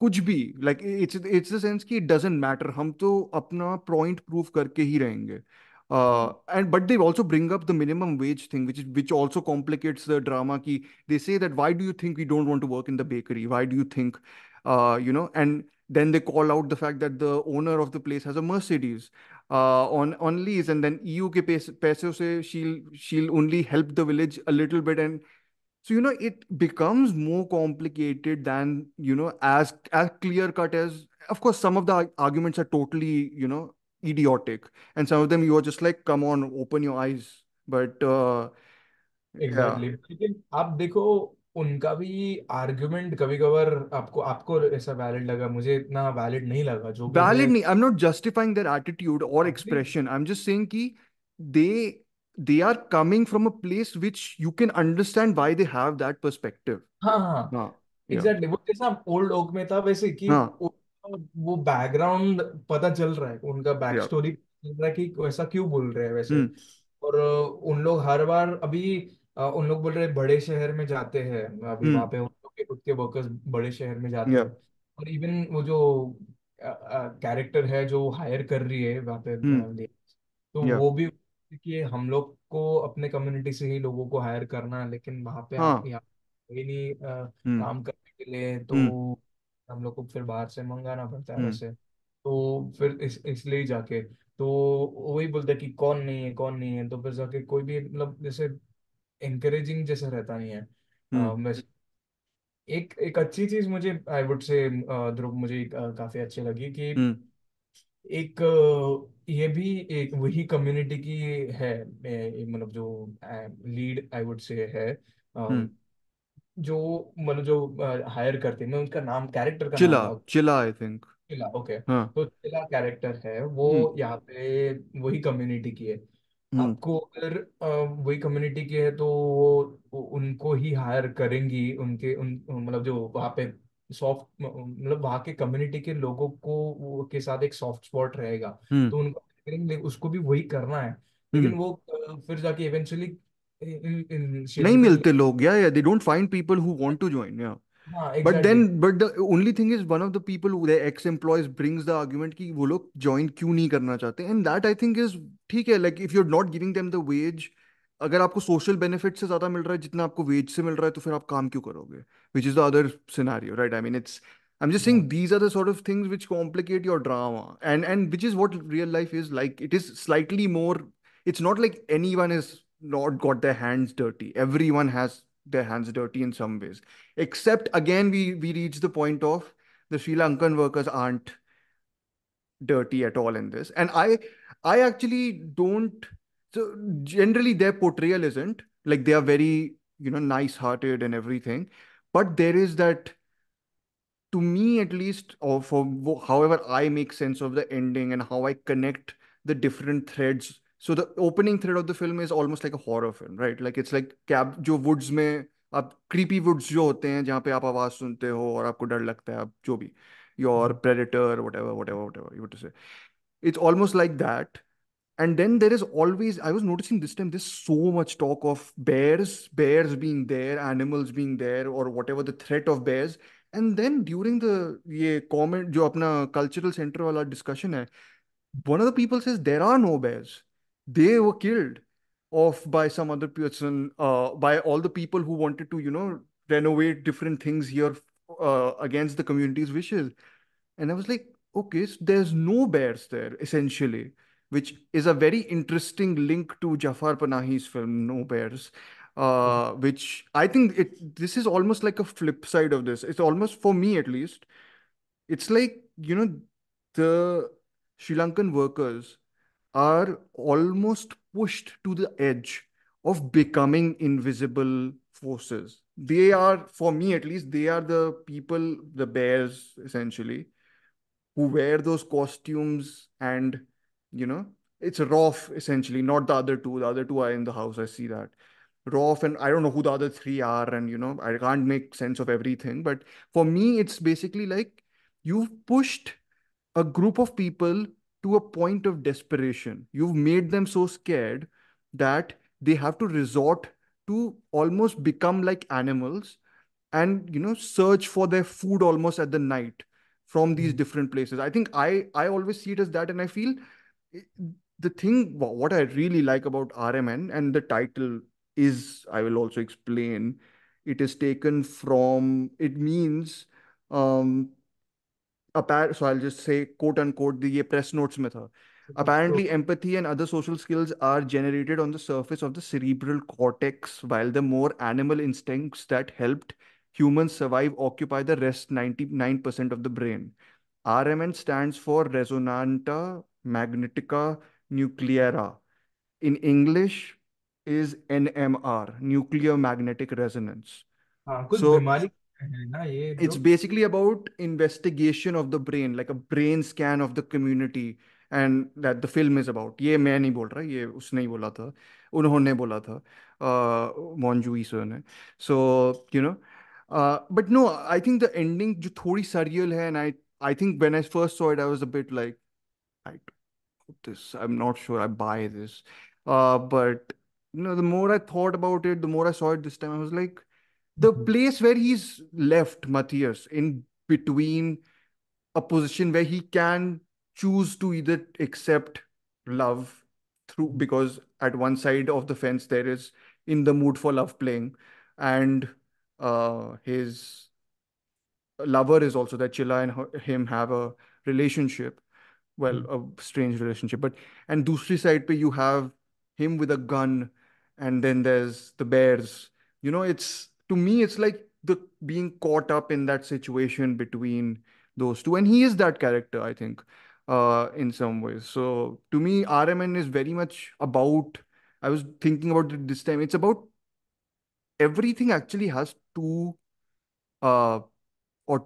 कुछ भी like it's the sense कि it doesn't matter, हम तो अपना point prove करके ही रहेंगे. And but they also bring up the minimum wage thing, which also complicates the drama. Ki they say that why do you think we don't want to work in the bakery? Why do you think, and then they call out the fact that the owner of the place has a Mercedes on lease, and then EU के पैसों से she'll only help the village a little bit, and so it becomes more complicated than as clear cut as. Of course, some of the arguments are totally idiotic, and some of them you are just like, come on, open your eyes. But yeah, exactly लेकिन आप देखो उनका भी argument कभी कभार आपको आपको ऐसा वैलिड लगा, मुझे इतना वैलिड नहीं लगा जो भी है. valid nahi, I'm not justifying their attitude or expression. I'm just saying ki they they are coming from a place which you can understand why they have that perspective. हाँ हाँ हाँ, yeah, एग्जैक्टली वो जैसा old okay में था वैसे कि हाँ, वो बैकग्राउंड पता चल रहा है, उनका बैक yeah, स्टोरी चल रहा है कि वैसा क्यों बोल रहे हैं वैसे. hmm, और उन लोग हर बार अभी उन लोग बोल रहे हैं बड़े शहर में जाते हैं, अभी वहां hmm, पे उन लोग के खुद के वर्कर्स बड़े शहर में जाते yeah, हैं. और इवन वो जो कैरेक्टर है जो हायर कर रही है वहां पे hmm, तो yeah, वो भी कि हम लोग को अपने कम्युनिटी से ही लोगों को हायर करना है, लेकिन वहां पे आप हाँ, यहाँ कोई नहीं hmm, काम करने के लिए, hmm, तो हम लोग को फिर बाहर से मंगाना पड़ता है hmm, वैसे. तो फिर इसलिए ही जाके तो वही बोलते हैं कि कौन नहीं है कौन नहीं है, तो फिर जाके कोई भी मतलब जैसे encouraging जैसा रहता नहीं है. hmm, वैसे एक एक अच्छी चीज मुझे आई वुड से ध्रुव मुझे काफी अच्छी लगी कि hmm, एक ये भी एक वही कम्युनिटी की है, मतलब जो लीड आई वुड से है, hmm. जो मतलब जो हायर करते हैं, मैं उनका नाम कैरेक्टर का नाम Chilla, Chilla, I think. Chilla, okay. हाँ, तो चिला कैरेक्टर है वो hmm, यहाँ पे वही कम्युनिटी की है. hmm, आपको अगर वही कम्युनिटी की है तो वो उनको ही हायर करेंगी, उनके उन मतलब जो वहाँ पे सॉफ्ट मतलब वहाँ के कम्युनिटी के लोगों को वो के साथ एक सॉफ्ट स्पॉट रहेगा, hmm, तो उनको करेंगे, उसको भी वही करना है. लेकिन hmm. वो फिर जाके इवेंचुअली नहीं श्रीलंकन. मिलते लोग, yeah, yeah, they don't find people who want to join, yeah. हाँ But exactly. then, but the only thing is, one of the people who their ex-employees brings the argument कि वो लोग join क्यों नहीं करना चाहते, and that I think is ठीक है. Like if you're not giving them the wage, अगर आपको social benefit से ज्यादा मिल रहा है जितना आपको wage से मिल रहा है, तो फिर आप काम क्यों करोगे? Which is the other scenario, right? I mean, I'm just saying these are the sort of things which complicate your drama, and which is what real life is like. It is slightly more. It's not like anyone has not got their hands dirty. Everyone has their hands dirty in some ways, except again we reach the point of the Sri Lankan workers aren't dirty at all in this, and I actually don't. So generally their portrayal isn't like they are very nice hearted and everything, but there is that, to me at least, or for however I make sense of the ending and how I connect the different threads. So the opening thread of the film is almost like a horror film, right? Like it's like cab जो woods में आप creepy woods जो होते हैं जहाँ पे आप आवाज सुनते हो और आपको डर लगता है, आप जो भी your predator, whatever you want to say. It's almost like that. And then there is always, I was noticing this time, there's so much talk of bears being there, animals being there, or whatever the threat of bears. And then during the ये comment जो अपना cultural center वाला discussion है, one of the people says there are no bears. They were killed off by some other person, by all the people who wanted to, renovate different things here against the community's wishes. And I was like, okay, so there's no bears there, essentially, which is a very interesting link to Jafar Panahi's film, No Bears, which I think this is almost like a flip side of this. It's almost, for me at least, it's like, the Sri Lankan workers. are almost pushed to the edge of becoming invisible forces. They are, for me at least, they are the people, the bears essentially, who wear those costumes. And you know it's Roth essentially, not the other two. The other two are in the house, I see that. Roth, and I don't know who the other three are, and I can't make sense of everything. But for me, it's basically like you've pushed a group of people to a point of desperation. You've made them so scared that they have to resort to almost become like animals, and search for their food almost at the night from these hmm, different places. I think I always see it as that. And I feel i- the thing, what I really like about RMN, and the title is, I will also explain, it is taken from, it means, um so I'll just say quote unquote, the ये press notes में था. तो Apparently, empathy and other social skills are generated on the surface of the cerebral cortex, while the more animal instincts that helped humans survive occupy the rest 99% of the brain. RMN stands for Resonanta Magnetica Nucleara. In English is NMR, Nuclear Magnetic Resonance. हाँ कुछ So बीमारी है ना ये it's लोग। basically about investigation of the brain, like a brain scan of the community. And that the film is about, ये मैं नहीं बोल रहा, ये उसने ही बोला था, उन्होंने बोला था, मॉन्जूई सर ने. So but no, I think the ending जो थोड़ी surreal है. And I think when I first saw it, I was a bit like, I this, I'm not sure I buy this. But the more I thought about it, the more I saw it this time, I was like, the place where he's left Matthias in between a position where he can choose to either accept love through, because at one side of the fence there is in the mood for love playing, and his lover is also that Chilla and him have a relationship, well, a strange relationship. But and दूसरी side पे you have him with a gun, and then there's the bears. It's, to me, it's like the being caught up in that situation between those two, and he is that character, I think, in some ways. So to me, RMN is very much about. I was thinking about it this time. It's about everything actually has uh,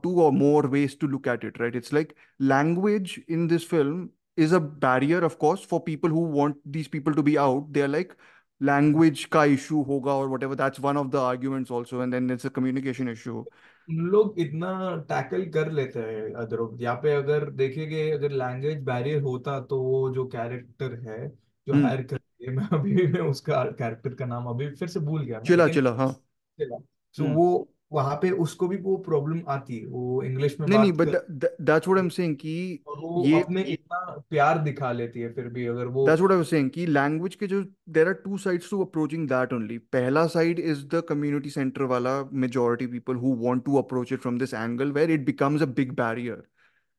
two or more ways to look at it, right? It's like language in this film is a barrier, of course, for people who want these people to be out. They're like, language का issue होगा or whatever. That's one of the arguments also, and then it's a communication issue. उन लोग इतना tackle कर लेते हैं other यहाँ पे। अगर देखेंगे अगर लैंग्वेज बैरियर होता तो वो जो कैरेक्टर है जो हम्म. हायर कर मैं अभी मैं उसका कैरेक्टर का नाम अभी फिर से भूल गया मैं चिला लेकिन चिला, हाँ. सो हम्म. वो वहां पे उसको भी वो प्रॉब्लम आती है, वो इंग्लिश में नहीं नहीं, बात but कर that's what I'm saying कि और वो ये अपने इतना प्यार दिखा लेती है फिर भी अगर वो। that's what I was saying कि language के जो, there are two sides to approaching that only. पहला side is the community center वाला, majority people who want to approach it from this angle where it becomes a big barrier.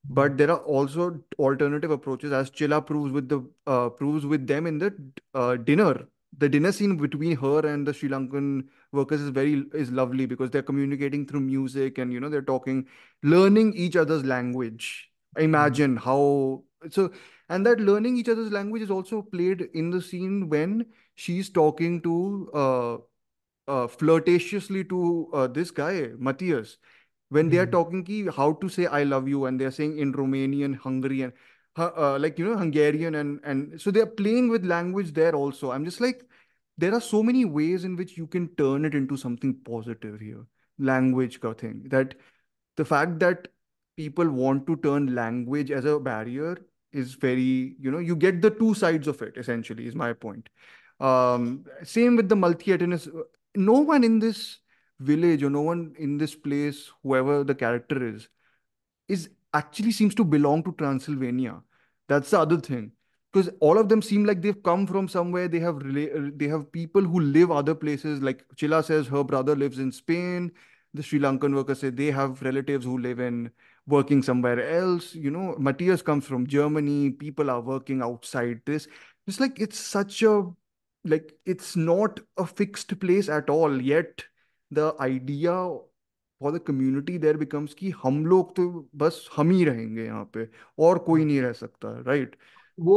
But there are also alternative approaches, as Chilla proves with them in the dinner. The dinner scene between her and the Sri Lankan workers is lovely, because they're communicating through music, and they're talking, learning each other's language. Imagine how. So, and that learning each other's language is also played in the scene when she's talking to flirtatiously to this guy Matthias, when they are talking ki how to say I love you, and they are saying in Romanian, Hungarian, like Hungarian, and so they are playing with language there also. I'm just like, there are so many ways in which you can turn it into something positive here. Language ka thing, that the fact that people want to turn language as a barrier is very, you get the two sides of it essentially, is my point. Same with the multi-ethnicity. No one in this village, or no one in this place, whoever the character is actually seems to belong to Transylvania. That's the other thing, because all of them seem like they've come from somewhere. They have people who live other places. Like Chila says, her brother lives in Spain. The Sri Lankan workers say they have relatives who live in working somewhere else. Matthias comes from Germany. People are working outside this. It's like it's such a, like, it's not a fixed place at all. Yet the idea for the community there becomes कि हम लोग तो बस हम ही रहेंगे यहाँ पे, और कोई नहीं रह सकता, राइट? वो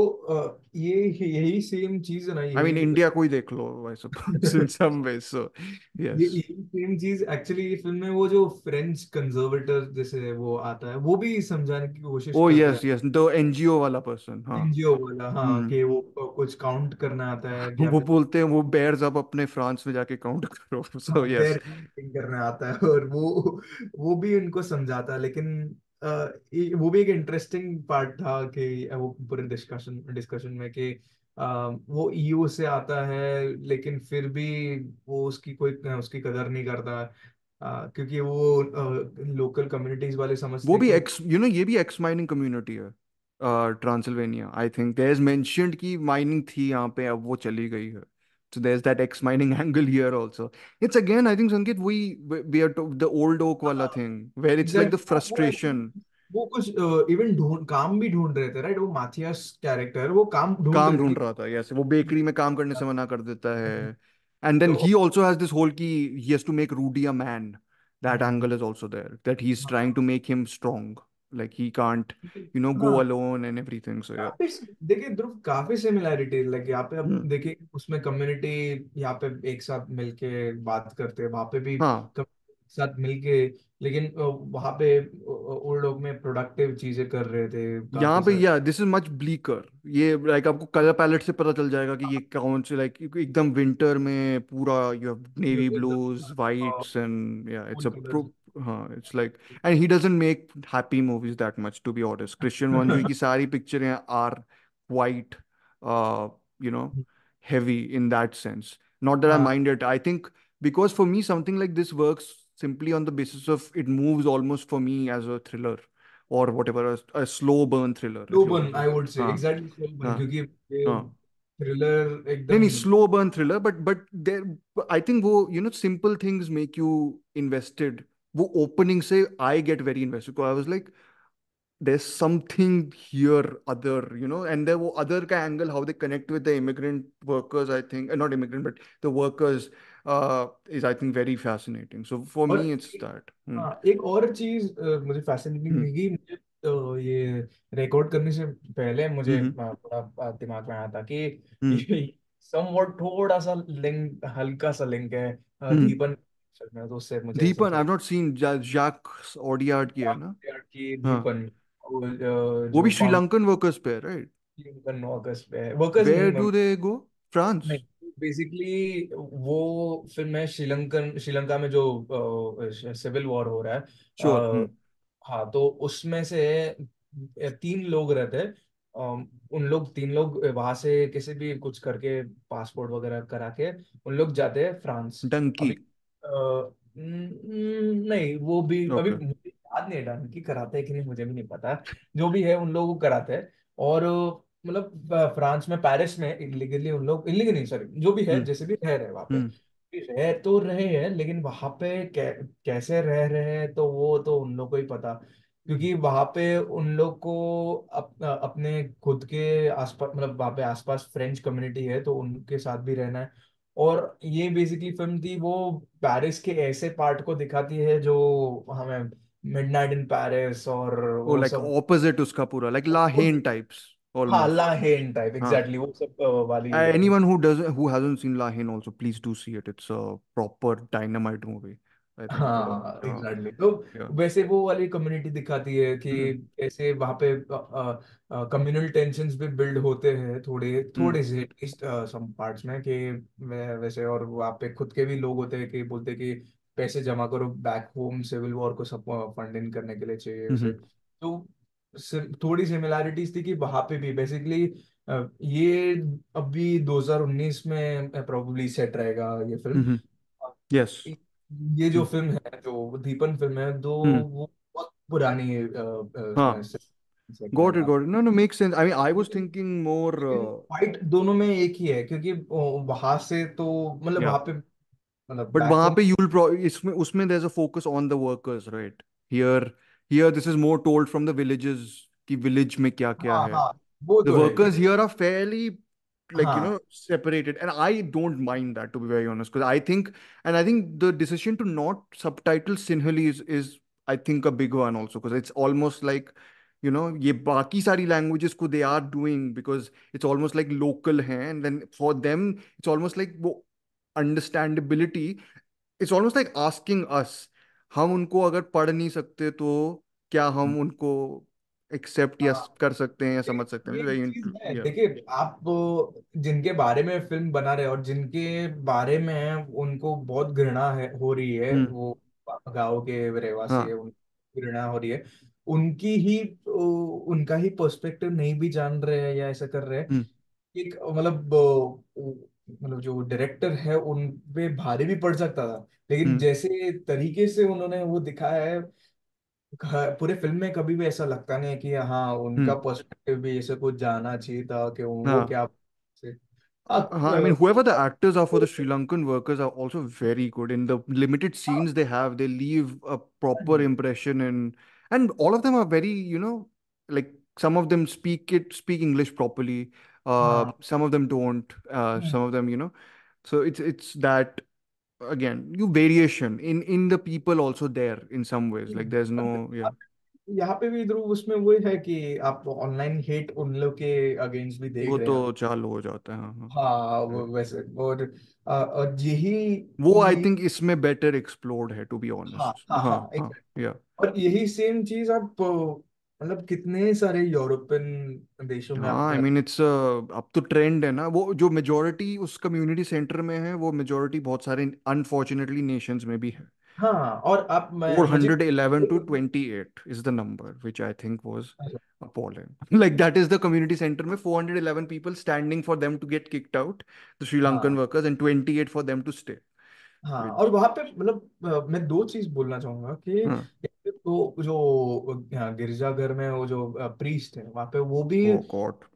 ये यही सेम चीज है ना, I mean, यही India को ही देख लो, I suppose, in some ways. So, ये yes. यही सेम चीज एक्चुअली ये फिल्म में वो जो फ्रेंच कंजर्वेटर जैसे वो आता है वो भी समझाने की कोशिश Oh, करता yes, है। yes. The NGO वाला person. हाँ. एनजीओ वाला, हाँ, Hmm. कि वो कुछ काउंट करना आता है या वो फिर बोलते हैं वो बेयर्स अब अपने फ्रांस में जाके काउंट करो. हाँ So, पैर yes. काउंटिंग करना आता है, और वो भी उनको समझाता है, लेकिन वो भी एक इंटरेस्टिंग पार्ट था कि वो पूरे डिस्कशन डिस्कशन में कि वो ईयू से आता है लेकिन फिर भी वो उसकी कदर नहीं करता, क्योंकि वो लोकल कम्युनिटीज वाले वो समझते भी कि ये भी एक्स माइनिंग कम्युनिटी है, Transylvania, I think there is mentioned कि माइनिंग थी यहाँ पे, अब वो चली गई है. So there's that ex mining angle here also. It's again, I think, Sanket, we are the old oak wala thing where it's like the exact वो frustration. actually वो कुछ इवन ढूंढ काम भी ढूंढ रहे थे, राइट? वो माथियास कैरेक्टर वो काम ढूंढ काम रहे थे ढूंढ रहा था, यस, वो बेकरी में काम करने से मना कर देता है. एंड देन तो he also has this whole की he has to make Rudy a man. That हाँ angle is also there, that he is trying हाँ to make him strong, like he can't, go हाँ, alone and everything. So yeah. काफी देखिए ध्रुव, काफी similarities लगे यहाँ पे। अब Hmm. देखिए उसमें कम्युनिटी यहाँ पे एक साथ मिलके बात करते हैं, वहां पे भी हाँ, साथ मिलके, लेकिन वहां पे उन लोग में प्रोडक्टिव चीजें कर रहे थे यहाँ काफी पे सारे। या दिस इज मच ब्लीकर. ये लाइक आपको कलर पैलेट से पता चल जाएगा कि ये कौन से, लाइक एकदम विंटर में पूरा you have navy blues whites and या इट्स अ कलर्स। प्रो. हाँ, it's like, and he doesn't make happy movies that much, to be honest. Christian वंजुई की सारी पिक्चरें are quite, you know heavy in that sense. Not that I हाँ, mind it. I think because for me something like this works simply on the basis of it moves almost for me as a thriller or whatever, a slow burn thriller, slow if you burn will. I would say, हाँ, exactly slow burn, हाँ, क्योंकि ये हाँ. Thriller नहीं, नहीं, एकदम। Slow burn thriller, but there I think वो simple things make you invested. वो ओपनिंग से I get very invested. I was like there's something here other, and there were other angle how they connect with the immigrant workers, I think, not immigrant but the workers, is, I think, very fascinating. So for और me it's that. Hmm. हाँ, एक और चीज मुझे fascinating Hmm. लगी, मुझे ये record करने से पहले मुझे Hmm. थोड़ा दिमाग में आया था कि Hmm. ये समवॉट थोड़ा सा लिंक, हल्का सा लिंक है Hmm. दीपन में, तो उससे मुझे ऐसा दीपन, थोड़ा I've not seen. Jacques Audiard की है ना. कि हाँ, दीपन वो, वो भी जो बाउंड श्रीलंकन वर्कर्स पे है, राइट? वर्कर्स पे है, वर्कर्स Where नहीं, do they go? France? नहीं, बेसिकली वो फिल्म है श्रीलंका में जो सिविल वॉर हो रहा है। Sure. Hmm. हाँ, तो उसमें से तीन लोग रहते हैं। उन लोग तीन लोग वहां से किसी भी कुछ करके पासपोर्ट वगैरह करा के उन लोग जाते हैं फ्रांस। Donkey. अभी नहीं, वो भी अभी Okay. मुझे याद नहीं है डन कराते हैं कि नहीं, मुझे भी नहीं पता। जो भी है उन लोगों को कराते हैं, और मतलब फ्रांस में पेरिस में इलीगली उन लोग, इलीगल नहीं सॉरी, जो भी है Hmm. जैसे भी रह रहे हैं वहां पे, Hmm. रह तो रहे हैं, लेकिन वहां पे कैसे रह रहे हैं तो वो तो उन लोग को ही पता, क्योंकि वहां पे उन लोग को अपने खुद के आसपास, मतलब वहां पे आसपास फ्रेंच कम्युनिटी है तो उनके साथ भी रहना है। और ये बेसिकली फिल्म थी वो पेरिस के ऐसे पार्ट को दिखाती है जो हमें मिडनाइट इन पेरिस और Oh, वो like सब, opposite उसका पूरा, like La Haine types हाँ, almost. ला हेन टाइप, हाँ. एग्जैक्टली वो सब वाली Anyone who hasn't seen La Haine also, please do see it. It's a proper dynamite movie, I think. हाँ एग्जैक्टली, तो Yeah. वैसे वो वाली कम्युनिटी दिखाती है कि Hmm. ऐसे वहाँ पे कम्युनल टेंशन्स भी बिल्ड होते हैं थोड़े Hmm. थोड़े से एटलीस्ट सम पार्ट्स में, कि वैसे, और वहाँ पे खुद के भी लोग होते हैं कि बोलते हैं कि पैसे जमा करो बैक होम, सिविल वॉर को सब फंडिंग करने के लिए चाहिए Hmm. उसे। तो थोड़ी सिमिलैरिटीज थी कि वहाँ पे भी बेसिकली ये अभी 2019 में प्रोबेबली सेट रहेगा ये फिल्म। Hmm. Yes. ये जो Hmm. फिल्म है, जो दीपन फिल्म है, दो Hmm. वो बहुत पुरानी हाँ. उसमें सेट Got it, रहेगा, got it. No, no, makes sense. I mean, I was लेकिन thinking more. लेकिन फाइट दोनों में एक ही है, क्योंकि वहां से तो मतलब Yeah. वहां पे मतलब But बैक वहाँ होम। पे इसमें उसमें there's a focus on the workers, right? Here, here this is more told from the villages, कि village में क्या क्या हाँ है. हाँ, वो The तो है workers क्योंकि here are fairly, like, हाँ separated, and I don't mind that, to be very honest, because I think the decision to not subtitle Sinhalese is, I think, a big one also, because it's almost like ये बाकी सारी languages को they are doing because it's almost like local है, and then for them it's almost like वो understandability, it's almost like asking us, हम उनको अगर पढ़ नहीं सकते तो क्या हम उनको एक्सेप्ट या हाँ, कर सकते हैं या ये समझ सकते हैं, ये वेरी चीज है। या देखिए आप जिनके बारे में फिल्म बना रहे हैं और जिनके बारे में उनको बहुत घृणा है हो रही है, हम्म। वो गांव के रहवासी है, हाँ। उनको घृणा हो रही है, उनकी ही उनका ही पर्सपेक्टिव नहीं भी जान रहे हैं या ऐसा कर रहे हैं। हम्म। एक मतलब जो डायरेक्टर है उन पे भारी भी पड़ सकता था, लेकिन हम्म। जैसे तरीके से उन्होंने वो दिखाया है, पूरे फिल्म में कभी भी ऐसा लगता नहीं है कि हाँ उनका हम्म। पर्सपेक्टिव भी ऐसे कुछ जाना चाहिए था कि वो हाँ। क्या से हाँ, I mean, whoever the actors are for the Sri Lankan workers are also very good. In the limited scenes they have, they leave a proper impression, and all of them are very, like some of them speak English properly. हाँ, Some of them don't. Some of them, So it's that again, you variation in the people also there in some ways. Like there's no, yeah. यहाँ पे भी ध्रुव उसमें वो है कि आप online hate उन लोग के अगेंस्ट भी देख वो रहे हैं तो ना। चालू हो जाता है, हाँ हाँ। हाँ वो Yeah. वैसे, और यही वो आई यही थिंक इसमें बेटर एक्सप्लोर्ड है, टू बी हाँ ऑनेस्ट। हाँ हाँ हाँ हाँ। या और यही सेम चीज आप मतलब कितने सारे यूरोपियन देशों में आप हाँ, आई मीन इट्स अब तो ट्रेंड है ना, वो जो मेजोरिटी उस कम्युनिटी सेंटर में है, वो मेजोरिटी बहुत सारे अनफॉर्चुनेटली नेशंस में भी है। हाँ और आप मुझे 411 to 28 is the number, which I think was appalling. Like that is the community center में 411 people standing for them to get kicked out, the Sri Lankan हाँ workers, and 28 for them to stay. हाँ और Which, वहां पे मतलब मैं दो चीज बोलना चाहूंगा कि हाँ, तो जो गिरजाघर में वो जो प्रीस्ट है वहां पे वो भी oh God.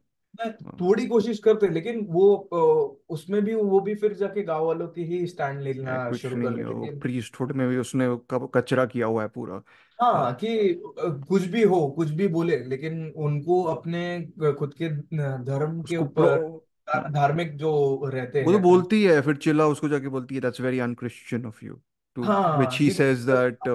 थोड़ी कोशिश करते हैं, लेकिन वो उसमें भी वो भी फिर जाके गांव वालों की ही स्टैंड लेना कुछ शुरू कर नहीं है, देते वो कि प्रीस्टहुड में भी उसने कचरा किया हुआ है पूरा। हाँ, हाँ कि कुछ भी हो कुछ भी बोले, लेकिन उनको अपने खुद के धर्म के उसको ऊपर धार्मिक जो रहते वो तो हैं बोलती है, फिर चिल्ला उसको जाके बोलती है, that's very unchristian of you too, which हाँ ही कि says that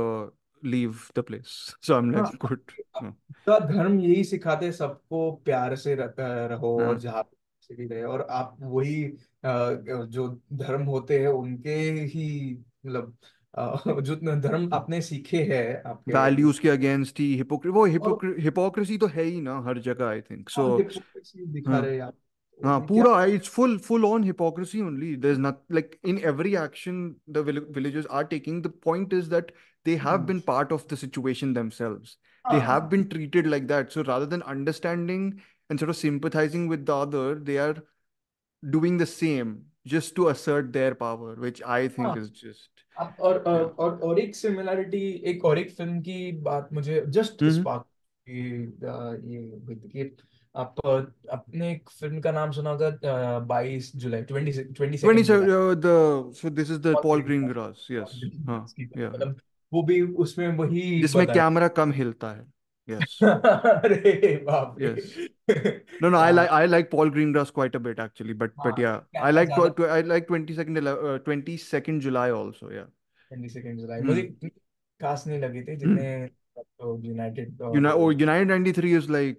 leave the place, so I am हाँ लाइक गुड। आपका धर्म यही सिखाते हैं सबको प्यार से रहो और हाँ, जहाँ से भी रहे, और आप वही जो धर्म होते हैं उनके ही मतलब जो धर्म आपने सीखे हैं आपके वैल्यूज के अगेंस्ट ही और हिपोक्रेसी तो है ही ना हर जगह, आई थिंक सो। हिपोक्रेसी दिखा हाँ रहे हैं आप, वो हाँ, भी क्या। पूरा it's full on hypocrisy only. There's not like in every action the villagers are taking. The point is that they have hmm, been part of the situation themselves. They have हाँ been treated like that. So rather than understanding and sort of sympathizing with the other, they are doing the same just to assert their power, which I think हाँ is just, आप yeah. और एक similarity, एक और एक film की बात मुझे जस्ट इस Mm-hmm. बात की ये हुई थी कि आप अपने एक फिल्म का नाम सुना होगा 22 जुलाई, 22 जुलाई। 27 so this is the Paul Greengrass, yes. हाँ, yeah, yeah. मतलब वो भी उसमें वही जिसमें बताया। कैमरा कम हिलता है, yes. अरे बाप रे। Yes. No, no, I like Paul Greengrass quite a bit actually, but हाँ yeah, I कैमरा like ज्यादा। I like 22nd July also, yeah. 22 जुलाई मुझे Hmm. इतनी खास नहीं लगी थी जितने Hmm. यूनाइटेड और United 93 is like,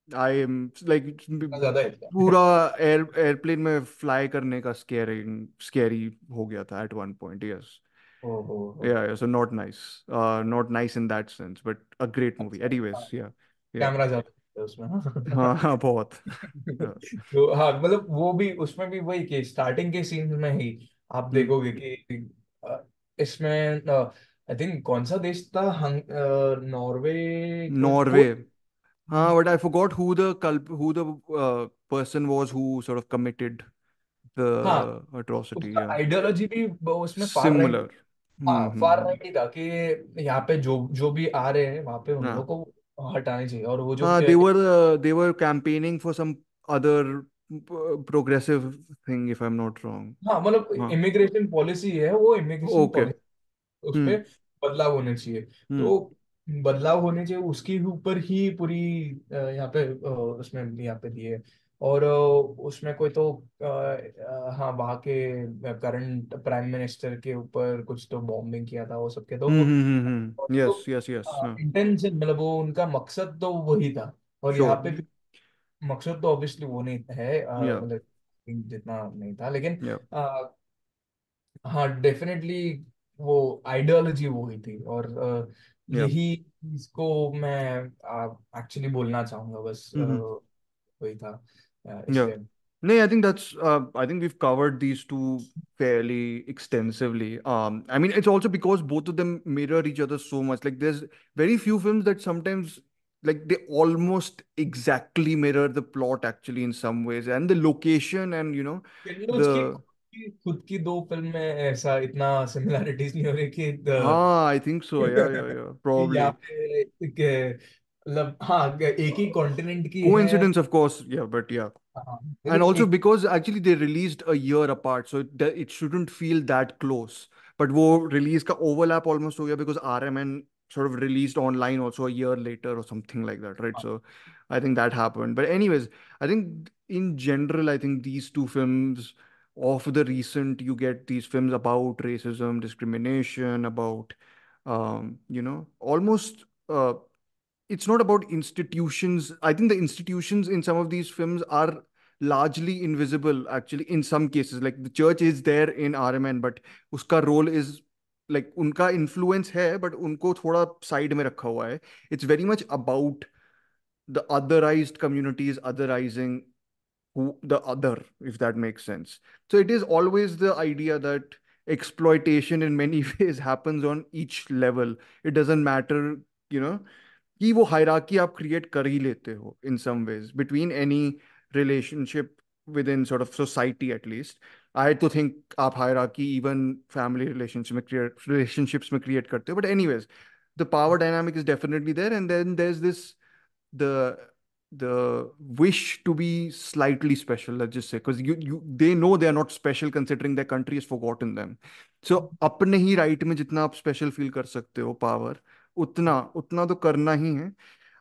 I am like ज्यादा है क्या? पूरा एयरप्लेन में फ्लाई करने का स्कैरी हो गया था at one point, yes. Oh Yeah, yeah, so not nice. Not nice in that sense, but a great movie. Anyways, yeah. Yeah. Camera ज्यादा है उसमें हाँ हाँ। हाँ, बहुत। Yeah. तो हाँ मतलब वो भी उसमें भी वही कि स्टार्टिंग के सीन में ही आप Hmm. देखोगे कि इसमें आई थिंक कौन सा देश था, नॉर्वे को Norway. But I forgot who the person was who sort of committed हाँ the atrocity. उसका Yeah, आइडियोलॉजी भी उसमें फार राइट। similar. हाँ फार Hmm. राइट ही था कि यहाँ पे जो जो भी आ रहे हैं वहां पे उन Yeah. लोगों को हटाने चाहिए, और वो जो They were campaigning for some other progressive thing, if I'm not wrong. हाँ मतलब Huh. इमिग्रेशन पॉलिसी है, वो इमिग्रेशन Okay. पॉलिसी उस पे Hmm. बदलाव होने चाहिए। Hmm. तो बदलाव होने चाहिए उसके ऊपर ही पूरी यहाँ पे उसमें यहाँ पे दिए और उसमें कोई तो हाँ वहाँ के करंट प्राइम मिनिस्टर के ऊपर कुछ तो बॉम्बिंग किया था वो सबके, तो यस यस यस इंटेंशन मतलब वो उनका मकसद तो वही था। और यहाँ श्योर पे भी मकसद तो ऑब्वियसली वो नहीं है, या मतलब जितना नहीं था, लेकिन या हाँ डेफिनेटली वो आइडियोलॉजी वो ही थी। और या यही इसको मैं एक्चुअली बोलना चाहूंगा, बस वही था, Yeah. इसलिए। No, I think I think we've covered these two fairly extensively. I mean, it's also because both of them mirror each other so much. Like, there's very few films that sometimes, like, they almost exactly mirror the plot actually in some ways, and the location, and केनिलोज की the खुद की दो film में ऐसा इतना similarities नहीं हो रही कि I think so. Yeah, yeah, yeah. यहाँ Probably. पे मतलब हाँ एक ही कॉन्टिनेंट की है। Coincidence, of course. Yeah, but yeah. हाँ And लेकिन also एक because actually they released a year apart, so it shouldn't feel that close. But wo release ka overlap almost ho gaya because RMN sort of released online also a year later or something like that, right? So I think that happened. But anyways, I think in general, I think these two films of the recent, you get these films about racism, discrimination, about almost it's not about institutions. I think the institutions in some of these films are largely invisible, actually, in some cases. Like the church is there in RMN, but uska role is like unka influence hai, but unko thoda side mein rakha hua hai. It's very much about the otherized communities otherizing the other, if that makes sense. So it is always the idea that exploitation in many ways happens on each level. It doesn't matter, you know, कि वो hierarchy आप create कर ही लेते हो in some ways between any relationship within sort of society at least. I तो think आप hierarchy even family relationships में क्रिएट करते हो, but anyways the power dynamic is definitely there, and then there is this the the wish to be slightly special, let's just say, because you they know they are not special considering their country has forgotten them. So अपने ही right में जितना आप special feel कर सकते हो power, उतना उतना तो करना ही है.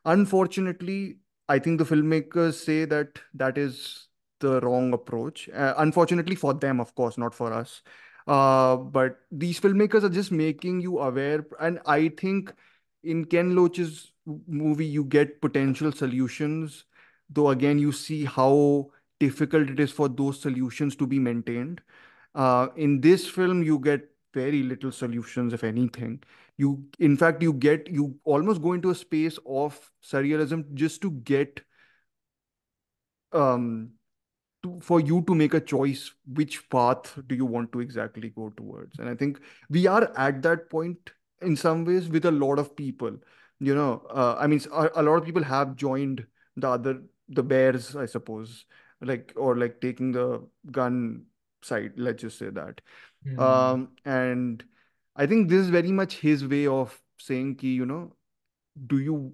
Unfortunately, I think the filmmakers say that that is the wrong approach. Unfortunately for them, of course, not for us. But these filmmakers are just making you aware, and I think in Ken Loach's movie, you get potential solutions, though again, you see how difficult it is for those solutions to be maintained. In this film, you get very little solutions, if anything. In fact, you almost go into a space of surrealism just to get um, for you to make a choice which path do you want to exactly go towards. And I think we are at that point in some ways with a lot of people. I mean, a lot of people have joined the bears, I suppose, like, or like taking the gun side, let's just say that. Hmm, And I think this is very much his way of saying ki,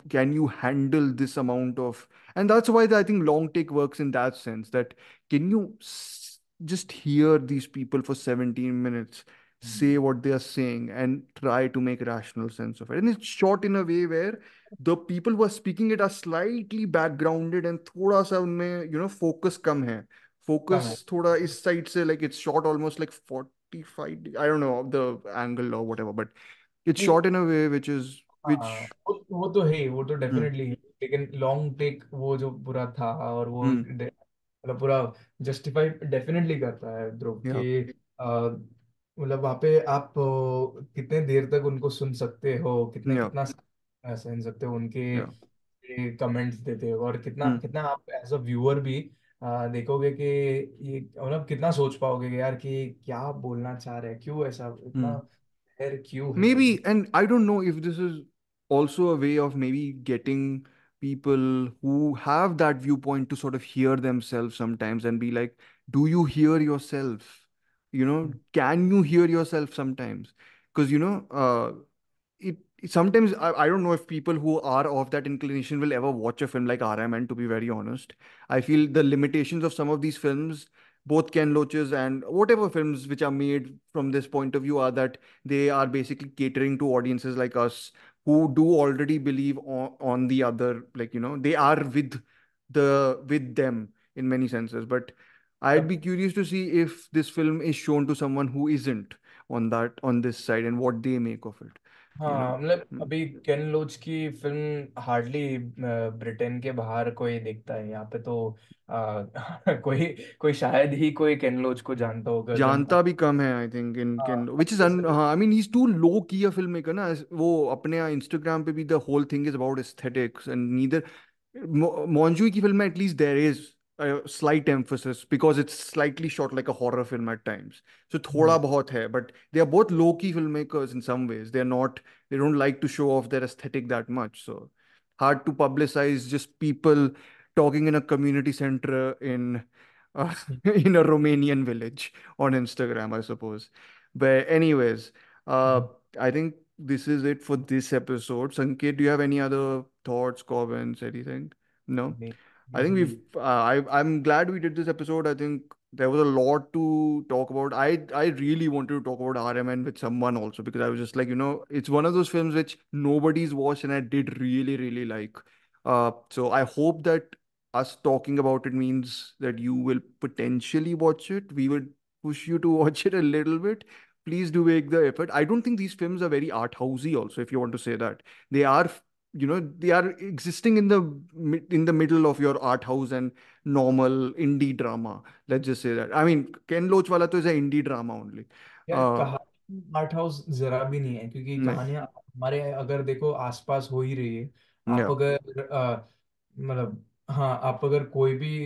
can you handle this amount of, and that's why I think long take works in that sense, that can you just hear these people for 17 minutes say what they are saying and try to make rational sense of it. And it's shot in a way where the people who are speaking it are slightly backgrounded and thoda sa unme, focus kam hai. कम है। Focus thoda is side se, like it's shot almost like 45, I don't know the angle or whatever, but it's नहीं, shot in a way which is हाँ which वो तो है ही, वो तो hmm, definitely है, लेकिन लॉन्ग टेक वो जो पूरा था, और वो hmm, मतलब पूरा जस्टिफाई डेफिनेटली करता है ध्रुव yeah, कि मतलब वहाँ पे आप कितने देर तक उनको सुन सकते हो, कितने yeah, कितना सुन सकते हो उनके yeah. कमेंट्स देते हो, और कितना Hmm, कितना आप एज अ व्यूअर भी देखोगे कि ये मतलब कितना सोच पाओगे कि यार कि क्या बोलना चाह रहे हैं, क्यों ऐसा इतना hmm. है, क्यों है ऐसा। Maybe, and I don't know if this is also a way of maybe getting people who have that viewpoint to sort of hear themselves sometimes and be like, do you hear yourself? Can you hear yourself sometimes? Because, sometimes I don't know if people who are of that inclination will ever watch a film like RMN, to be very honest. I feel the limitations of some of these films, both Ken Loach's and whatever films which are made from this point of view, are that they are basically catering to audiences like us who do already believe on the other, like, they are with them in many senses. But I'd be curious to see if this film is shown to someone who isn't on this side and what they make of it. You know? हाँ मतलब Hmm. अभी केन लोच की film hardly Britain के बाहर कोई देखता है। यहाँ पे तो कोई कोई शायद ही कोई केन लोच को जानता होगा जनता। जानता भी कम है आई थिंक इन हाँ विच इज अन हाँ I mean he is too low key a film maker ना वो अपने इंस्टाग्राम पे भी the whole thing is about aesthetics and neither Monjui की फिल्म में at least there is a slight emphasis because it's slightly shot like a horror film at times. So थोड़ा बहुत है, but they are both low-key filmmakers in some ways. They don't like to show off their aesthetic that much. So hard to publicize just people talking in a community center uh, in a Romanian village on Instagram, I suppose. But anyways, I think this is it for this episode. Sanket, do you have any other thoughts, comments, anything? No? नहीं I think भी I'm glad we did this episode. I think there was a lot to talk about. I really wanted to talk about RMN with someone also because I was just like, it's one of those films which nobody's watched and I did really, really like. So I hope that us talking about it means that you will potentially watch it. We would push you to watch it a little bit. Please do make the effort. I don't think these films are very art housey also, if you want to say that. They are, they are existing in the middle of your art house and normal indie drama. Let's just say that. I mean, Ken Loach wala to is an indie drama only. यार Uh, कहानी art house जरा भी नहीं है, क्योंकि नहीं, कहानियां हमारे अगर देखो आसपास हो ही रही है। आप yeah. अगर मतलब हाँ, आप अगर कोई भी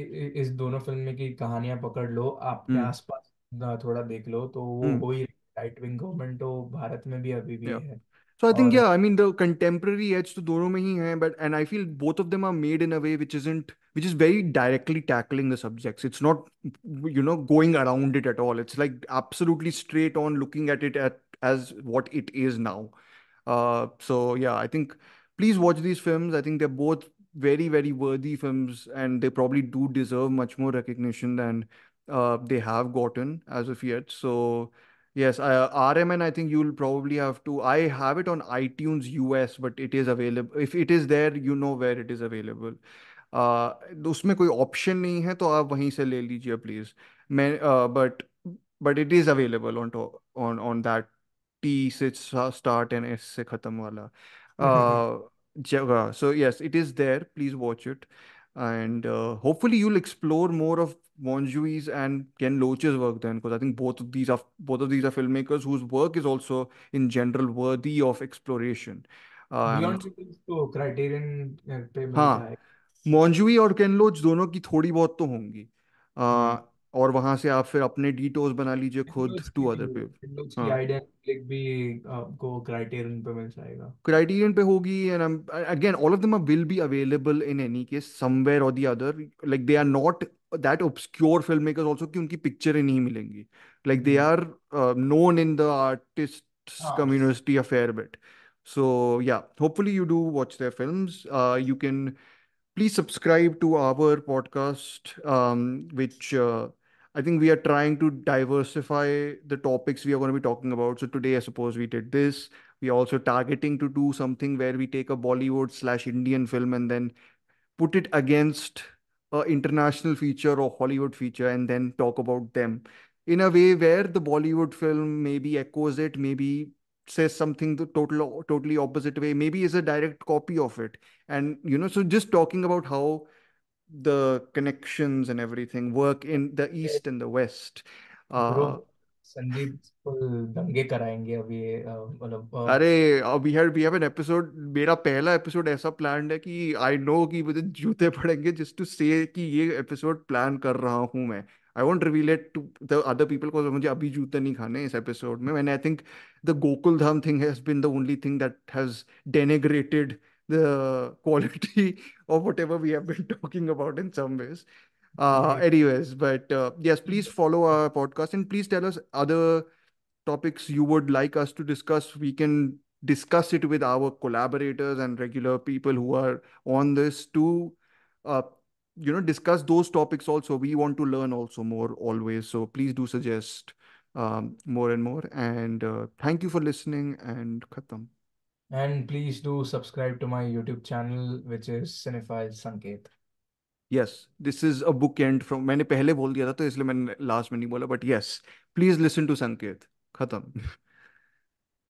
इस दोनों फिल्म की कहानियां पकड़ लो, आपके Hmm. आसपास थोड़ा देख लो, तो वो Hmm. हो ही राइट विंग गवर्नमेंट तो भारत में भी अभी भी Yeah. है। So I think और yeah, I mean the contemporary edge to दोनों में ही है, but and I feel both of them are made in a way which is very directly tackling the subjects. It's not going around it at all. It's like absolutely straight on looking at it as what it is now. So yeah, I think please watch these films. I think they're both very, very worthy films, and they probably do deserve much more recognition than they have gotten as of yet. So yes, RMN, I think you'll probably have to. I have it on iTunes US, but it is available. If it is there, you know where it is available. uh, उसमें कोई option नहीं है तो आप वहीं से ले लीजिए प्लीज। मैं but it is available on that T से स्टार्ट एंड एस से खत्म वाला जगह। So yes, it is there. Please watch it, and hopefully you'll explore more of Monjui's and Ken Loach's work then, because I think both of these are filmmakers whose work is also in general worthy of exploration. Beyond तो criterion पे मिल हाँ, जाए। मौंजुई और केन लोच दोनों की थोड़ी बहुत तो होंगी। हम्म। और वहां से आप फिर अपने डिटोस बना लीजिए खुद Windows टू की भी अदर पे। Windows की हाँ, आइडिया क्लिक भी आपको क्राइटेरियन पे मिल जाएगा। क्राइटेरियन पे होगी and again all of them will be available in any case somewhere और the other. Like they are not that obscure film makers also कि उनकी पिक्चरें नहीं मिलेंगी। Like they hmm. Are known in the artists हाँ community a fair bit. So yeah, hopefully you do watch their films. You can please subscribe to our podcast, which I think we are trying to diversify the topics we are going to be talking about. So today, I suppose we did this. We are also targeting to do something where we take a Bollywood/Indian film and then put it against a international feature or Hollywood feature and then talk about them in a way where the Bollywood film maybe echoes it, maybe says something the totally opposite way, maybe is a direct copy of it. And so just talking about how the connections and everything work in the East and the West. Bro, Uh, Sandeep full दंगे कराएंगे अभी ये मतलब अरे we have an episode. मेरा पहला episode ऐसा planned है कि आई नो कि मुझे जूते पड़ेंगे जस्ट टू से कि ये एपिसोड प्लान कर रहा हूँ मैं। I won't reveal it to the other people को। मुझे अभी जूते नहीं खाने इस एपिसोड में। And I think the Gokul Dham thing has been the only thing that has denigrated the quality of whatever we have been talking about in some ways. नहीं। Anyways, but yes, please follow our podcast and please tell us other topics you would like us to discuss. We can discuss it with our collaborators and regular people who are on this to, uh, discuss those topics also. We want to learn also more always. So please do suggest more and more. And thank you for listening and khatam. And please do subscribe to my YouTube channel, which is Cinephile Sanket. Yes, this is a bookend from, मैंने पहले बोल दिया था तो इसलिए मैंने last में नहीं बोला, but yes, please listen to Sanket. खत्म.